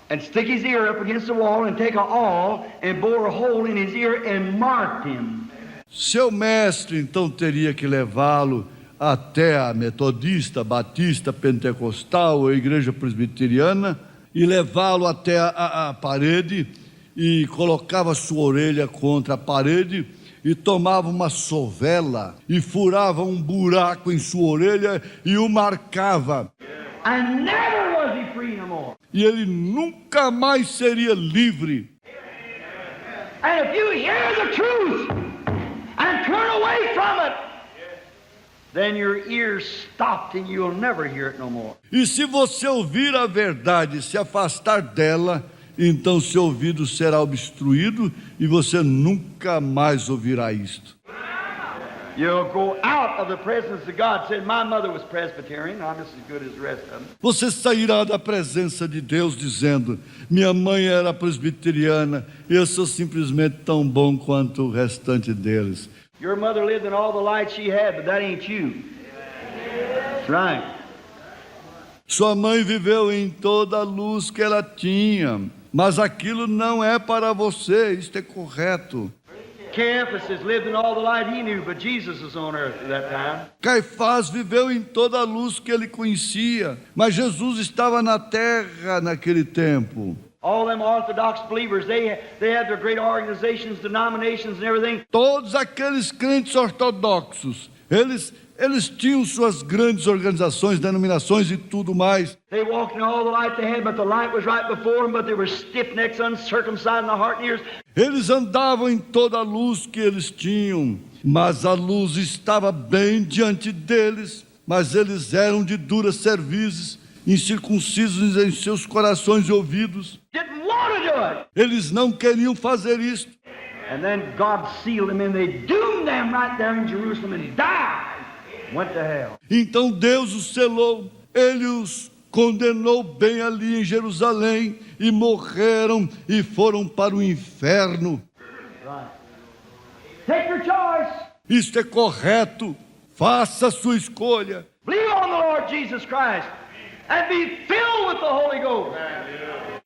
and stick his ear up against the wall and take a awl and bore a hole in his ear and marked him. Seu mestre então teria que levá-lo até a metodista, batista, pentecostal ou a igreja presbiteriana e levá-lo até a parede e colocava sua orelha contra a parede e tomava uma sovela e furava um buraco em sua orelha e o marcava. And never was he free no more. E ele nunca mais seria livre. And if you hear the truth and turn away from it, then your ears stopped and you'll never hear it no more. E se você ouvir a verdade e se afastar dela, então seu ouvido será obstruído e você nunca mais ouvirá isto. You'll go out of the presence of God. Said, my mother was Presbyterian. I'm just as good as the rest of them. Você sairá da presença de Deus dizendo: minha mãe era presbiteriana, eu sou simplesmente tão bom quanto o restante deles. Your mother lived in all the light she had, but that ain't you. That's right. Sua mãe viveu em toda a luz que ela tinha, mas aquilo não é para você, isto é correto. Caiaphas lived in all the light he knew, but Jesus was on earth at that time. Caifás viveu em toda a luz que ele conhecia, mas Jesus estava na terra naquele tempo. All them Orthodox believers, they had their great organizations, denominations and everything. Todos aqueles crentes ortodoxos, eles tinham suas grandes organizações, denominações e tudo mais. They walked in all the light they had, but the light was right before them, but they were stiff-necks, uncircumcised in the heart and ears. Eles andavam em toda a luz que eles tinham, mas a luz estava bem diante deles, mas eles eram de duras cervizes, incircuncisos em seus corações e ouvidos. Didn't want to do it. Eles não queriam fazer isso. And then God sealed them and they doomed them right there in Jerusalem and died. Went to hell. Então Deus os selou, Ele os condenou bem ali em Jerusalém e morreram e foram para o inferno. Right. Take your choice. Isto é correto, faça a sua escolha. Believe on the Lord Jesus Christ and be filled with the Holy Ghost.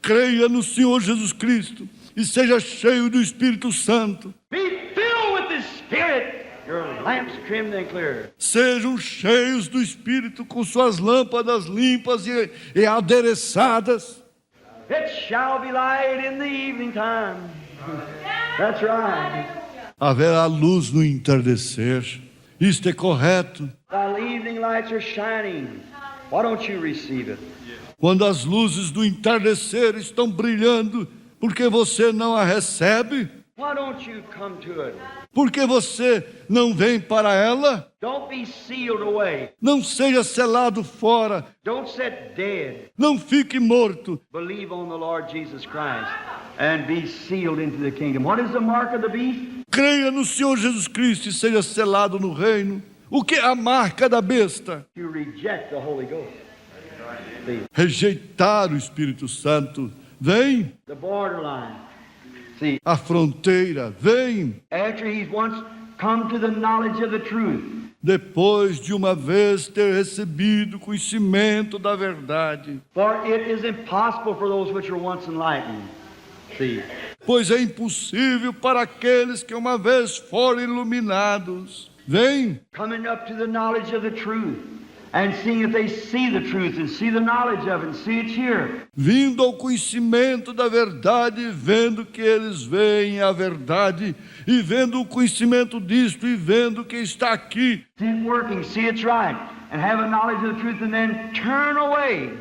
Creia no Senhor Jesus Cristo e seja cheio do Espírito Santo. Be filled with the Spirit. Your lamps trimmed and clear. Sejam cheios do Espírito com suas lâmpadas limpas e adereçadas. It shall be light in the evening time. That's right. Haverá luz no entardecer. Isto é correto. The evening lights are shining. Why don't you receive it? Quando as luzes do entardecer estão brilhando, por que você não a recebe? Why don't you come to it? Por que você não vem para ela? Don't be sealed away. Não seja selado fora. Don't sit dead. Não fique morto. Believe on the Lord Jesus Christ and be sealed into the kingdom. What is the mark of the beast? Creia no Senhor Jesus Cristo e seja selado no reino. O que é a marca da besta? You reject the Holy Ghost. See, Rejeitar o Espírito Santo. Vem. the borderline. See, A fronteira. Vem. after he's once come to the knowledge of the truth, Depois de uma vez ter recebido conhecimento da verdade. for it is impossible for those which were once enlightened. See, Pois é impossível para aqueles que uma vez foram iluminados. Vem. coming up to the knowledge of the truth and seeing if they see the truth and see the knowledge of it and see it's here. Vindo ao conhecimento da verdade, vendo que eles veem a verdade, e vendo o conhecimento disto, e vendo que está aqui. See it working, see it's right, and have a knowledge of the truth and then turn away.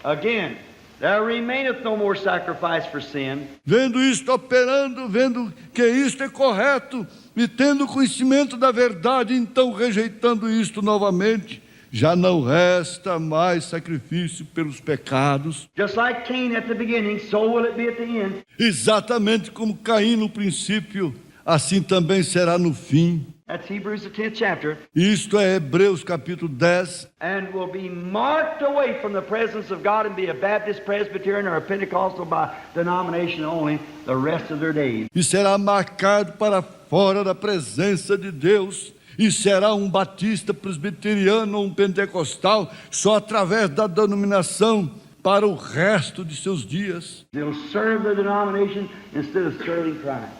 Again, there remaineth no more sacrifice for sin. Vendo isto operando, vendo que isto é correto, e tendo conhecimento da verdade, então rejeitando isto novamente, já não resta mais sacrifício pelos pecados. Just like Cain at the beginning, so will it be at the end. Exatamente como Caim no princípio, assim também será no fim. That's Hebrews the 10th chapter. Isto é Hebreus capítulo 10. And will be marked away from the presence of God and be a Baptist, Presbyterian, or a Pentecostal by denomination only the rest of their days. E será marcado para fora da presença de Deus, e será um batista, presbiteriano ou um pentecostal, só através da denominação para o resto de seus dias. They'll serve their denomination instead of serving Christ.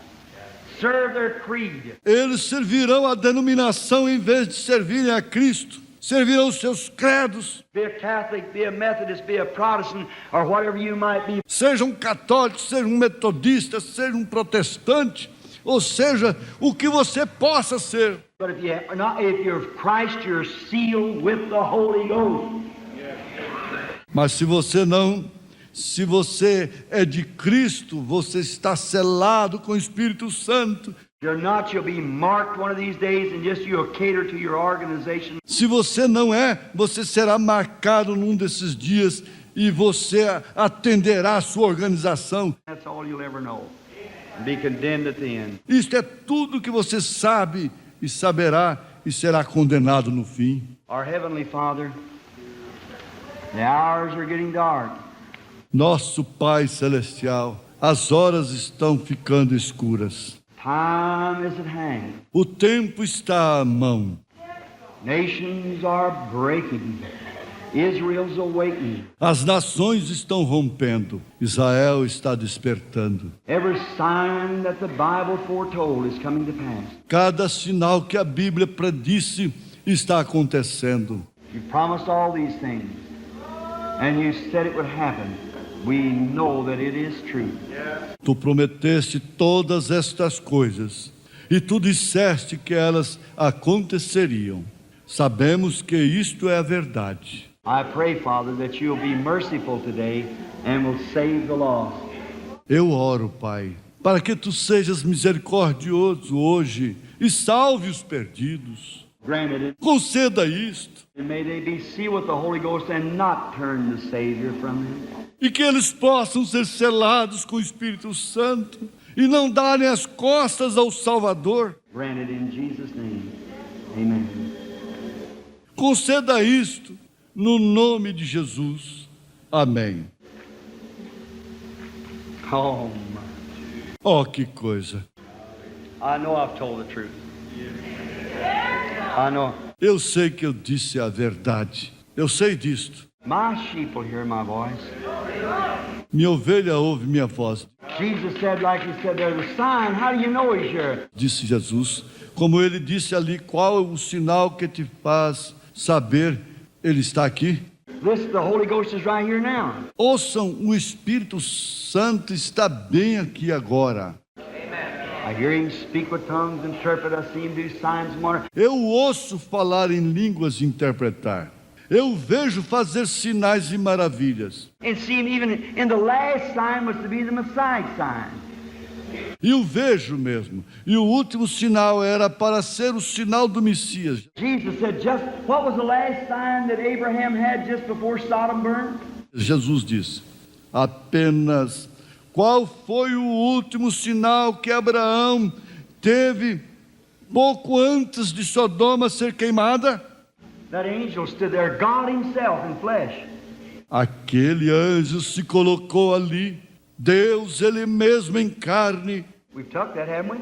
Serve their creed. Eles servirão a denominação em vez de servirem a Cristo. Servirão os seus credos. Be a Catholic, be a Methodist, be a Protestant, or whatever you might be. Sejam católicos, sejam metodistas, sejam protestantes, ou seja, o que você possa ser. But if you're Christ, you're sealed with the Holy Ghost. Mas se você é de Cristo, você está selado com o Espírito Santo. If you're not, you'll be marked one of these days and just you'll cater to your organization. Se você não é, você será marcado num desses dias e você atenderá a sua organização. That's all you'll ever know. And be condemned at the end. Isto é tudo que você sabe e saberá e será condenado no fim. Our Heavenly Father, the hours are getting dark. Nosso Pai Celestial, as horas estão ficando escuras. Time is at hand. O tempo está à mão. Nations are breaking. Israel's awakening. As nações estão rompendo. Israel está despertando. Every sign that the Bible foretold is coming to pass. Cada sinal que a Bíblia predisse está acontecendo. You promised all these things, and you said it would happen. We know that it is true. Tu prometeste todas estas coisas e tu disseste que elas aconteceriam. Sabemos que isto é a verdade. I pray, Father, that you'll be merciful today and will save the lost. Eu oro, Pai, para que tu sejas misericordioso hoje e salve os perdidos. Granted it, Conceda isto and may they be sealed with the Holy Ghost and not turn the Savior from them. e que eles possam ser selados com o Espírito Santo e não darem as costas ao Salvador. Granted in Jesus' name. Amen. Conceda isto no nome de Jesus. Amém. Oh, Oh, que coisa. I know I've told the truth. I know. Eu sei que eu disse a verdade. Eu sei disto. My sheep will hear my voice. Minha ovelha ouve minha voz, Jesus said, like he said, there's a sign. How do you know he's here? disse Jesus. Como ele disse ali, qual é o sinal que te faz saber ele está aqui? Listen, the Holy Ghost is right here now. Ouçam, o Espírito Santo está bem aqui agora. I hear him speak with tongues, interpret. I see him do signs and wonders. Eu ouço falar em línguas e interpretar. Eu vejo fazer sinais e maravilhas. And see him even in the last sign was to be the Messiah sign. E o vejo mesmo. E o último sinal era para ser o sinal do Messias. Jesus said, just what was the last sign that Abraham had just before Sodom burned? Jesus disse, apenas qual foi o último sinal que Abraão teve pouco antes de Sodoma ser queimada? That angel stood there, God himself in flesh. Aquele anjo se colocou ali, Deus ele mesmo em carne. We've took that, haven't we?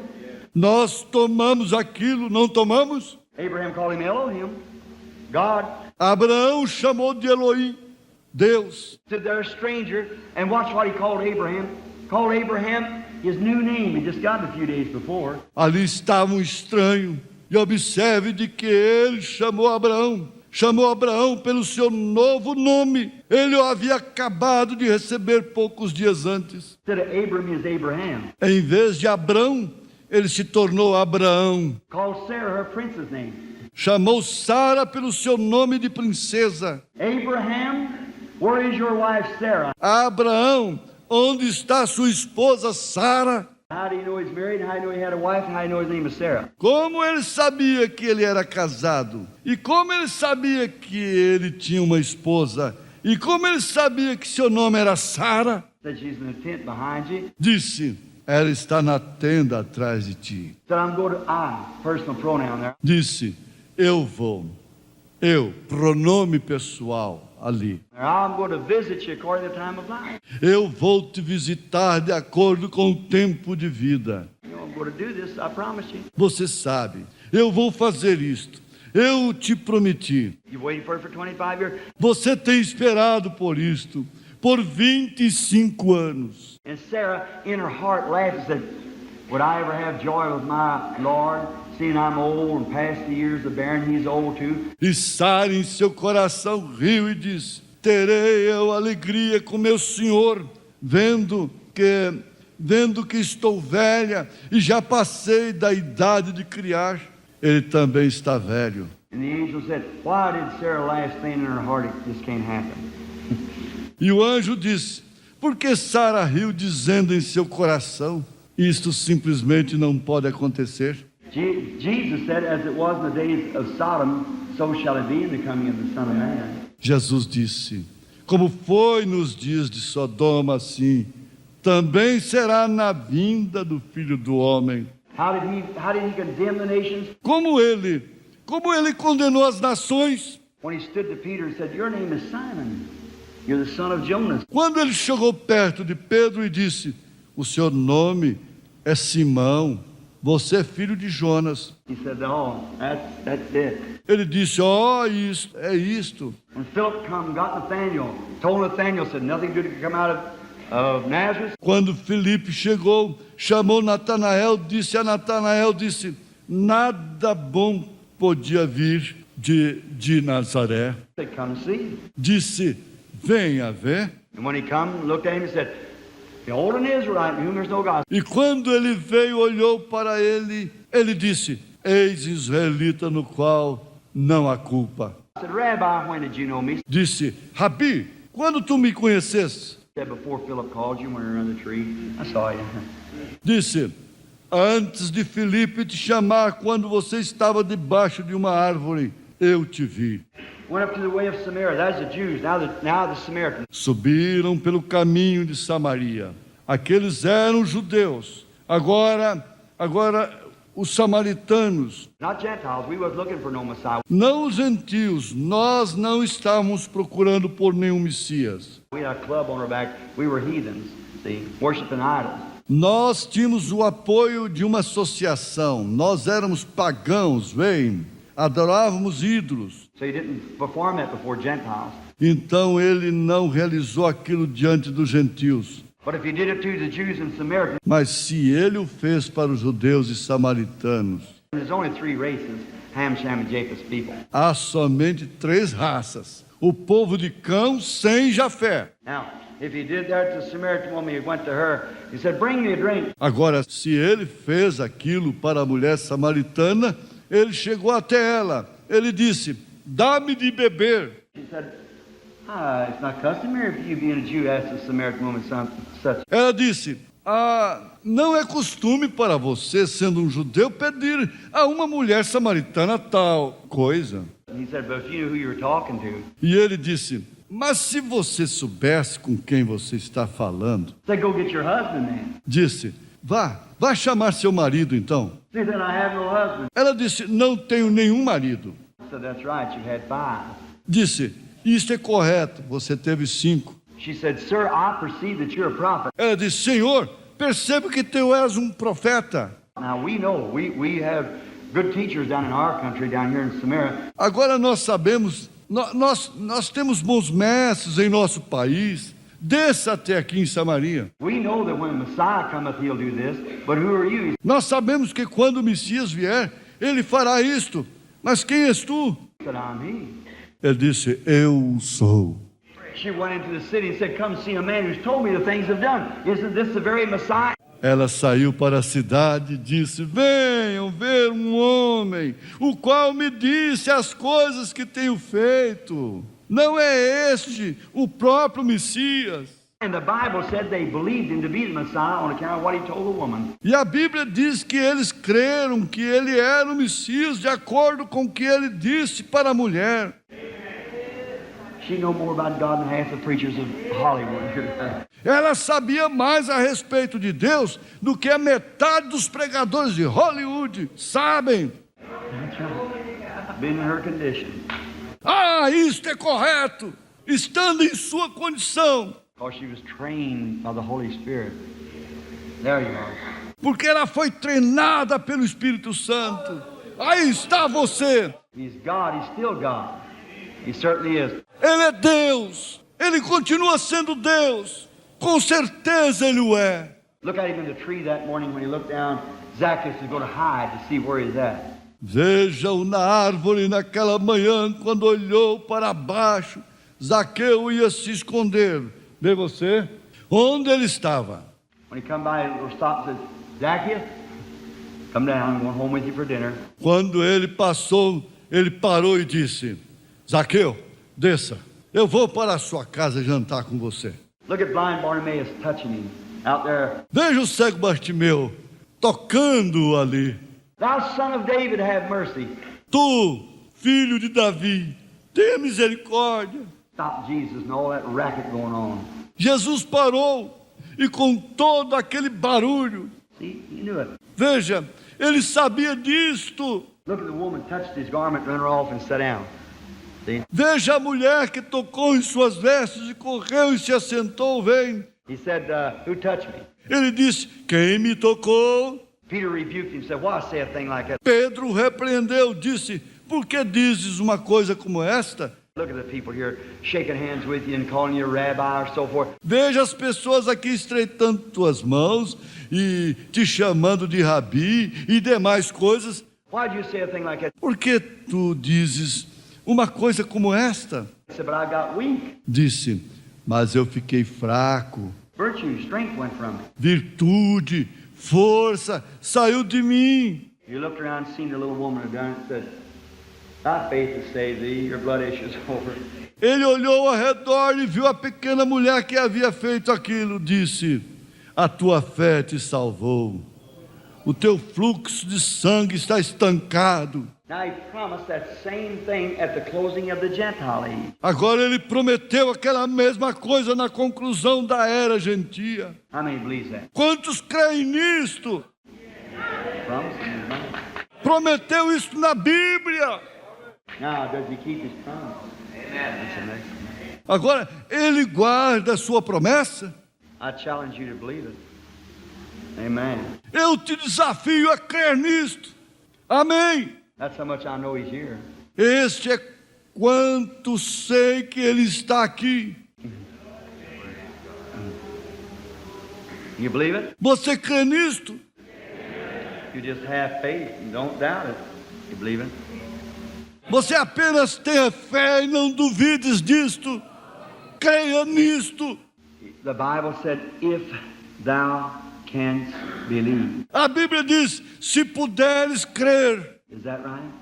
Nós tomamos aquilo, não tomamos? Abraham called him Elohim, God. Abraão chamou de Elohim, Deus. Stood there a stranger, and watch what he called Abraham. Called Abraham his new name. He just got it a few days before. Ali estava um estranho, e observe de que ele chamou Abraão pelo seu novo nome. Ele o havia acabado de receber poucos dias antes. Instead of Abram is Abraham. Em vez de Abrão, ele se tornou Abraão. Called Sarah her prince's name. Chamou Sara pelo seu nome de princesa. Abraham, where is your wife Sarah? Abraão, onde está sua esposa Sara? How do you know he's married? How do you know he had a wife? How do you know his name is Sarah? Como ele sabia que ele era casado? E como ele sabia que ele tinha uma esposa? E como ele sabia que seu nome era Sara? Said she's in the tent behind you. Disse, ela está na tenda atrás de ti. Said I'm going to personal pronoun there. Disse, eu vou. Eu, pronome pessoal ali. I'm going to visit you according to the time of life. Eu vou te visitar de acordo com o tempo de vida. You know I'm going to do this. I promise you. Você sabe, eu vou fazer isto. Eu te prometi. You've waited for it for 25 years. Você tem esperado por isto por 25 anos. And Sarah, in her heart, laughed and said, would I ever have joy with my Lord, seeing I'm old and past the years of bearing, he's old too? E Sara em seu coração riu e disse, terei eu alegria com meu Senhor, vendo que estou velha e já passei da idade de criar. Ele também está velho. And the angel said, why did Sarah laugh, saying in her heart, it just can't happen? E o anjo disse: por que Sara riu, dizendo em seu coração: isto simplesmente não pode acontecer? Jesus said, as it was in the days of Sodom, so shall it be in the coming of the Son of Man. Jesus disse: como foi nos dias de Sodoma, assim também será na vinda do Filho do Homem. How did he condemn the nations? Como ele condenou as nações? When he stood to Peter and said, your name is Simon, you're the son of Jonas. Quando ele chegou perto de Pedro e disse: o seu nome é Simão, você é filho de Jonas. He said, oh, that's it. Ele disse: isto é isto. When Philip got Nathanael, told Nathanael, said, nothing good can come out of Nazareth. Quando Filipe chegou, chamou Natanael, disse a Natanael, nada bom podia vir de Nazaré. Said, come see. Disse: venha ver. And when he come, looked at him and said, behold an Israelite in whom there's no God. E quando ele veio, olhou para ele, ele disse: eis israelita no qual não há culpa. I said, Rabbi, when did you know me? Disse: Rabi, quando tu me conheceste? He said, before Philip called you when we were under the tree, I saw you. Disse: antes de Filipe te chamar, quando você estava debaixo de uma árvore, eu te vi. Went up to the way of Samaria. That's the Jews. Now the Samaritans. Subiram pelo caminho de Samaria. Aqueles eram judeus. Agora os samaritanos. Not Gentiles. We was looking for no Messiah. Não os gentios. Nós não estávamos procurando por nenhum Messias. We had a club on our back. We were heathens, see, worshiping idols. Nós tínhamos o apoio de uma associação. Nós éramos pagãos, adorávamos ídolos. So he didn't perform that before Gentiles. Então ele não realizou aquilo diante dos gentios. But if he did it to the Jews and Samaritans, Mas se ele o fez para os judeus e samaritanos, there's only three races: Ham, Shem, and Japheth's people. há somente 3 raças: o povo de Cão sem Jafé. Now, if he did that to the Samaritan woman, he went to her. He said, "Bring me a drink." Agora, se ele fez aquilo para a mulher samaritana, ele chegou até ela. Ele disse: dá-me de beber. She said, "It's not customary for you, being a Jew, ask the Samaritan woman such." Ela disse: não é costume para você, sendo um judeu, pedir a uma mulher samaritana tal coisa. He said, "But if you knew who you were talking to." E ele disse: mas se você soubesse com quem você está falando. Said, "Go get your husband then." Disse: vá chamar seu marido então. She said, "I have no husband." Ela disse: não tenho nenhum marido. I said, "That's right, you had 5." Disse: isto é correto, você teve 5. She said, "Sir, I perceive that you're a prophet." Ela disse: Senhor, percebo que tu és um profeta. Now we know, we have good teachers down in our country, down here in Samaria. Agora nós sabemos, nós temos bons mestres em nosso país. Desça até aqui em Samaria. We know that when the Messiah cometh, he'll do this. But who are you? Nós sabemos que quando o Messias vier, ele fará isto. Mas quem és tu? He said, "I'm he." Ele disse: eu sou. She went into the city and said, "Come see a man who's told me the things I've done. Isn't this the very Messiah?" Ela saiu para a cidade e disse: venham ver um homem, o qual me disse as coisas que tenho feito. Não é este o próprio Messias? And the Bible said they believed him to be the Messiah on account of what he told the woman. E a Bíblia diz que eles creram que ele era o Messias de acordo com o que ele disse para a mulher. She knew more about God than half the preachers of Hollywood. Ela sabia mais a respeito de Deus do que a metade dos pregadores de Hollywood sabem. That's right. Been in her condition. Isto é correto, estando em sua condição. Because she was trained by the Holy Spirit. There you are. Porque ela foi treinada pelo Espírito Santo. Aí está você. He's God, he's still God. He certainly is. Ele é Deus. Ele continua sendo Deus. Com certeza ele o é. Look at him in the tree that morning when he looked down. Zacchaeus is going to hide to see where he's at. Veja-o na árvore naquela manhã, quando olhou para baixo. Zaqueu ia se esconder. Vê você? Onde ele estava? When he come by, he stopped and said, "Zacchaeus, come down. I'm going home with you for dinner." Quando ele passou, ele parou e disse: Zaqueu, desça. eu vou para a sua casa jantar com você. Look at blind Bartimaeus touching him out there. Veja o cego Bartimeu tocando ali. Thou son of David, have mercy. Tu, filho de Davi, tenha misericórdia. Stop Jesus and all that racket going on. Jesus parou e com todo aquele barulho, See, he knew it. veja, ele sabia disto. Look at the woman touched his garment, ran her off and sat down. See? Veja a mulher que tocou em suas vestes e correu e se assentou, vem. He said, who touched me? Ele disse, quem me tocou? Peter rebuked him and said, why say a thing like that? Pedro repreendeu, disse, por que dizes uma coisa como esta? Look at the people here shaking hands with you and calling you a rabbi or so forth. Veja as pessoas aqui estreitando tuas mãos e te chamando de rabi e demais coisas. Why do you say a thing like that? Por que tu dizes uma coisa como esta? He said, but I got weak. Disse, mas eu fiquei fraco. Virtue, strength went from me. Virtude, força, saiu de mim. You looked around and seen the little woman had done it and said, thy faith has saved thee, your blood issues over. Ele olhou ao redor e viu a pequena mulher que havia feito aquilo. Disse, a tua fé te salvou. O teu fluxo de sangue está estancado. Now he promised that same thing at the closing of the Gentile age. Agora ele prometeu aquela mesma coisa na conclusão da era gentia. How many believes that? Quantos creem nisto? Promise? Prometeu isso na Bíblia. Now, does he keep his promise? That's amazing. Agora, ele guarda a sua promessa? I challenge you to believe it. Amen. Eu te desafio a crer nisto. Amém. That's how much I know he's here. Este é quanto sei que ele está aqui. You believe it? Você crê nisto? You just have faith and don't doubt it. You believe it? Você apenas tenha fé e não duvides disto. Creia nisto. The Bible said, if thou canst believe. A Bíblia diz, se puderes crer. Is that right?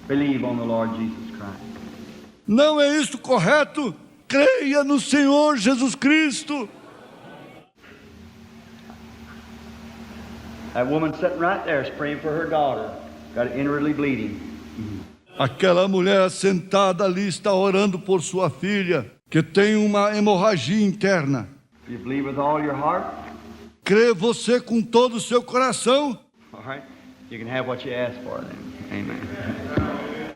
Believe on the Lord Jesus Christ. Não é isto correto? Creia no Senhor Jesus Cristo. That woman sitting right there is praying for her daughter. Got it inwardly bleeding. Aquela mulher sentada ali está orando por sua filha, que tem uma hemorragia interna. You believe with all your heart? Crê você com todo o seu coração? All right. You can have what you ask for then. Amen.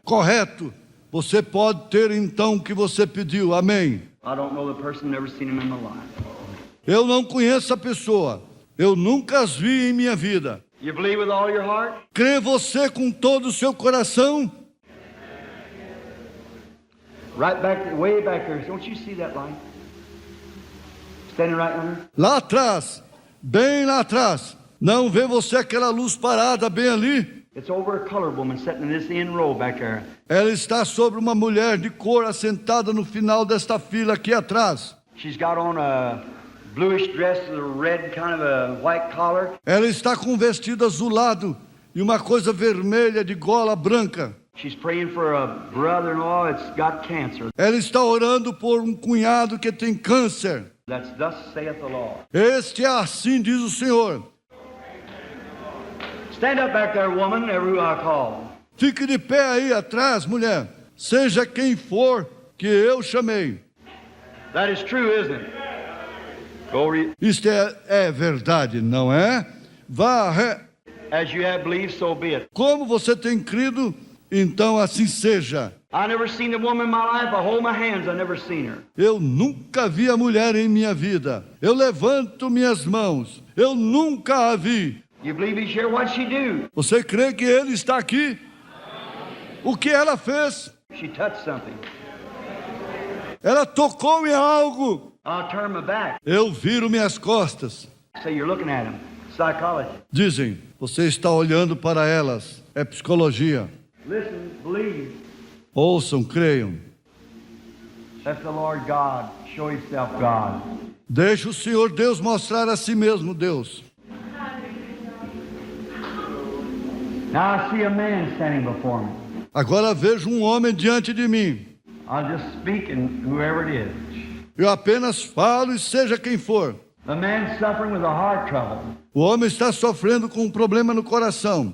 Correto. Você pode ter então o que você pediu. Amém. I don't know the person, never seen him in my life. Eu não conheço a pessoa. Eu nunca as vi em minha vida. You believe with all your heart? Crê você com todo o seu coração? Right back, way back there. Don't you see that light? Standing right under? Lá atrás, bem lá atrás. Não vê você aquela luz parada bem ali? It's over a colored woman sitting in this end row back there. Ela está sobre uma mulher de cor assentada no final desta fila aqui atrás. She's got on a bluish dress with a red kind of a white collar. Ela está com um vestido azulado e uma coisa vermelha de gola branca. She's praying for a brother-in-law that's got cancer. Ela está orando por um cunhado que tem câncer. That's thus saith the Lord. Este é assim diz o Senhor. Stand up back there, woman, ever who I call. Fique de pé aí atrás, mulher. Seja quem for que eu chamei. That is true, isn't it? Go read. Isto é verdade, não é? As you have believed, so be it. Como você tem crido, então assim seja. I never seen a woman in my life. I hold my hands. I never seen her. Eu nunca vi a mulher em minha vida. Eu levanto minhas mãos. Eu nunca a vi. You believe he's here? What'd she do? Você crê que ele está aqui? O que ela fez? She touched something. Ela tocou em algo. I'll turn my back. Eu viro minhas costas. Say you're looking at him. Psychology. Dizem, você está olhando para elas. É psicologia. Listen, believe. Ouçam, creiam. Let the Lord God show himself God. Deixe o Senhor Deus mostrar a si mesmo Deus. Now I see a man standing before me. Agora vejo um homem diante de mim. I'll just speak and whoever it is. Eu apenas falo e seja quem for. The man suffering with a heart trouble. O homem está sofrendo com um problema no coração.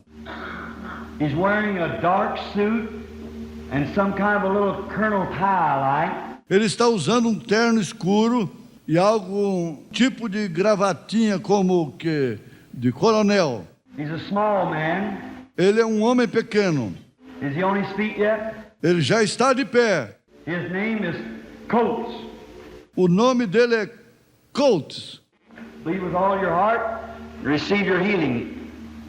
He's wearing a dark suit and some kind of a little colonel tie like. Ele está usando um terno escuro e algum tipo de gravatinha como que de coronel. He's a small man. Ele é um homem pequeno. Is he on his feet yet? Ele já está de pé. His name is Coates. O nome dele é Coates. Believe with all your heart, receive your healing.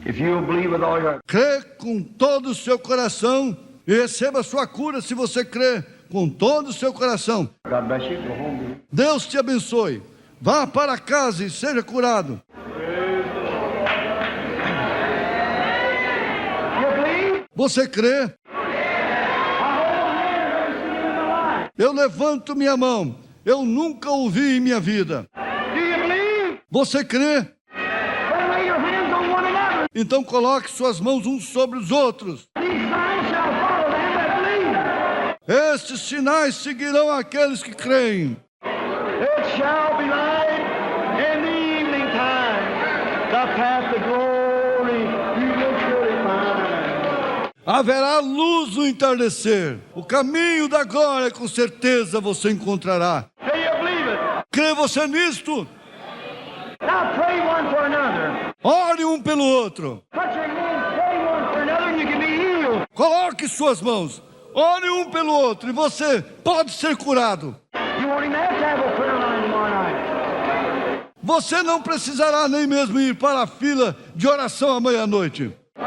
If you will believe with all your heart. Crê com todo o seu coração e receba a sua cura se você crê com todo o seu coração. God bless you. Go home. Deus te abençoe. Vá para casa e seja curado. You believe? Você crê? Eu levanto minha mão. Eu nunca ouvi em minha vida. Do you believe? Você crê? Then lay your hands on one another. Então coloque suas mãos uns sobre os outros. These signs shall follow them that believe. Estes sinais seguirão aqueles que creem. It shall be light in the evening time. The path of glory you will surely find. Haverá luz no entardecer. O caminho da glória com certeza você encontrará. Do you believe it? Crê você nisto? Now pray one for another. Ore um pelo outro. Put your hands, pray one for another, and you can be healed. Coloque suas mãos. Ore um pelo outro e você pode ser curado. You won't even have to have a prayer line tomorrow night. Você não precisará nem mesmo ir para a fila de oração à meia-noite. The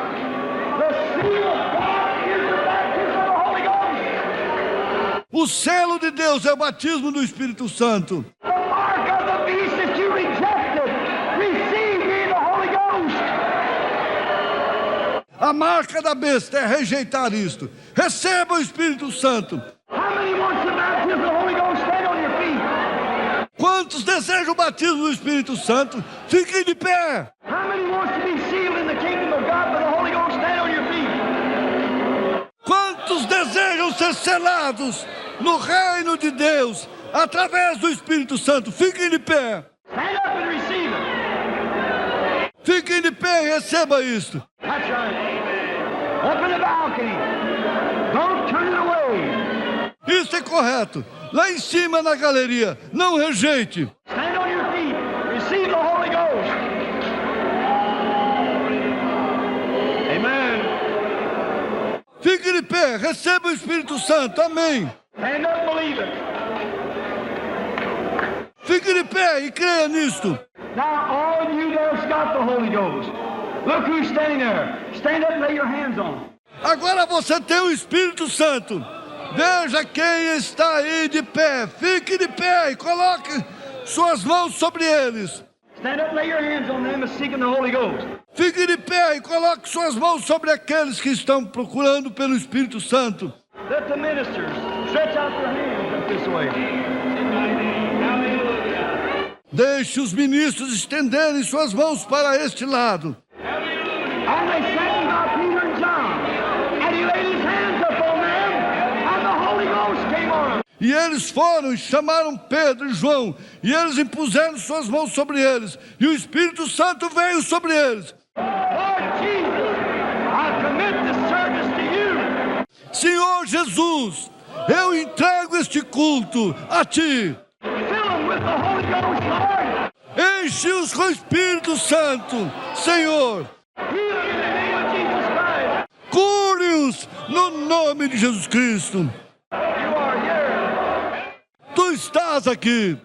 seal of God is the baptism of the Holy Ghost. O selo de Deus é o batismo do Espírito Santo. The mark of the beast that you rejected. Receive ye the Holy Ghost. A marca da besta é rejeitar isto. Receba o Espírito Santo. How many wants the baptism of the Holy Ghost? Stand on your feet. Quantos desejam o batismo do Espírito Santo? Fiquem de pé. How many wants to be sealed in the kingdom of God by the Holy Ghost? Stand on your feet. Quantos desejam ser selados no reino de Deus através do Espírito Santo? Fiquem de pé. Stand up and receive it. Fiquem de pé e receba isto. That's right. Up in the balcony. Don't turn it away. Isso é correto. Lá em cima na galeria, não rejeite. Stand on your feet. Receive the Holy Ghost. Amen. Fique de pé, receba o Espírito Santo. Amém. Stand up and believe it. Fique de pé e creia nisto. Now, all of you that's got the Holy Ghost, look who's standing there. Stand up and lay your hands on him. Agora você tem o Espírito Santo. Veja quem está aí de pé. Fique de pé e coloque suas mãos sobre eles. Stand up and lay your hands on them and seeking the Holy Ghost. Fique de pé e coloque suas mãos sobre aqueles que estão procurando pelo Espírito Santo. Let the ministers stretch out their hands up this way. Deixe os ministros estenderem suas mãos para este lado. And they sang about Peter and John. And he laid his hands upon them, and the Holy Ghost came on them. E eles foram e chamaram Pedro e João, e eles impuseram suas mãos sobre eles, e o Espírito Santo veio sobre eles. Lord Jesus, I commit this service to you. Senhor Jesus, eu entrego este culto a Ti. Fill them with the Holy Ghost, Lord. Enche-os com o Espírito Santo, Senhor. Heal them in the name of Jesus Christ. Cure-os no nome de Jesus Cristo. You are here. Tu estás aqui.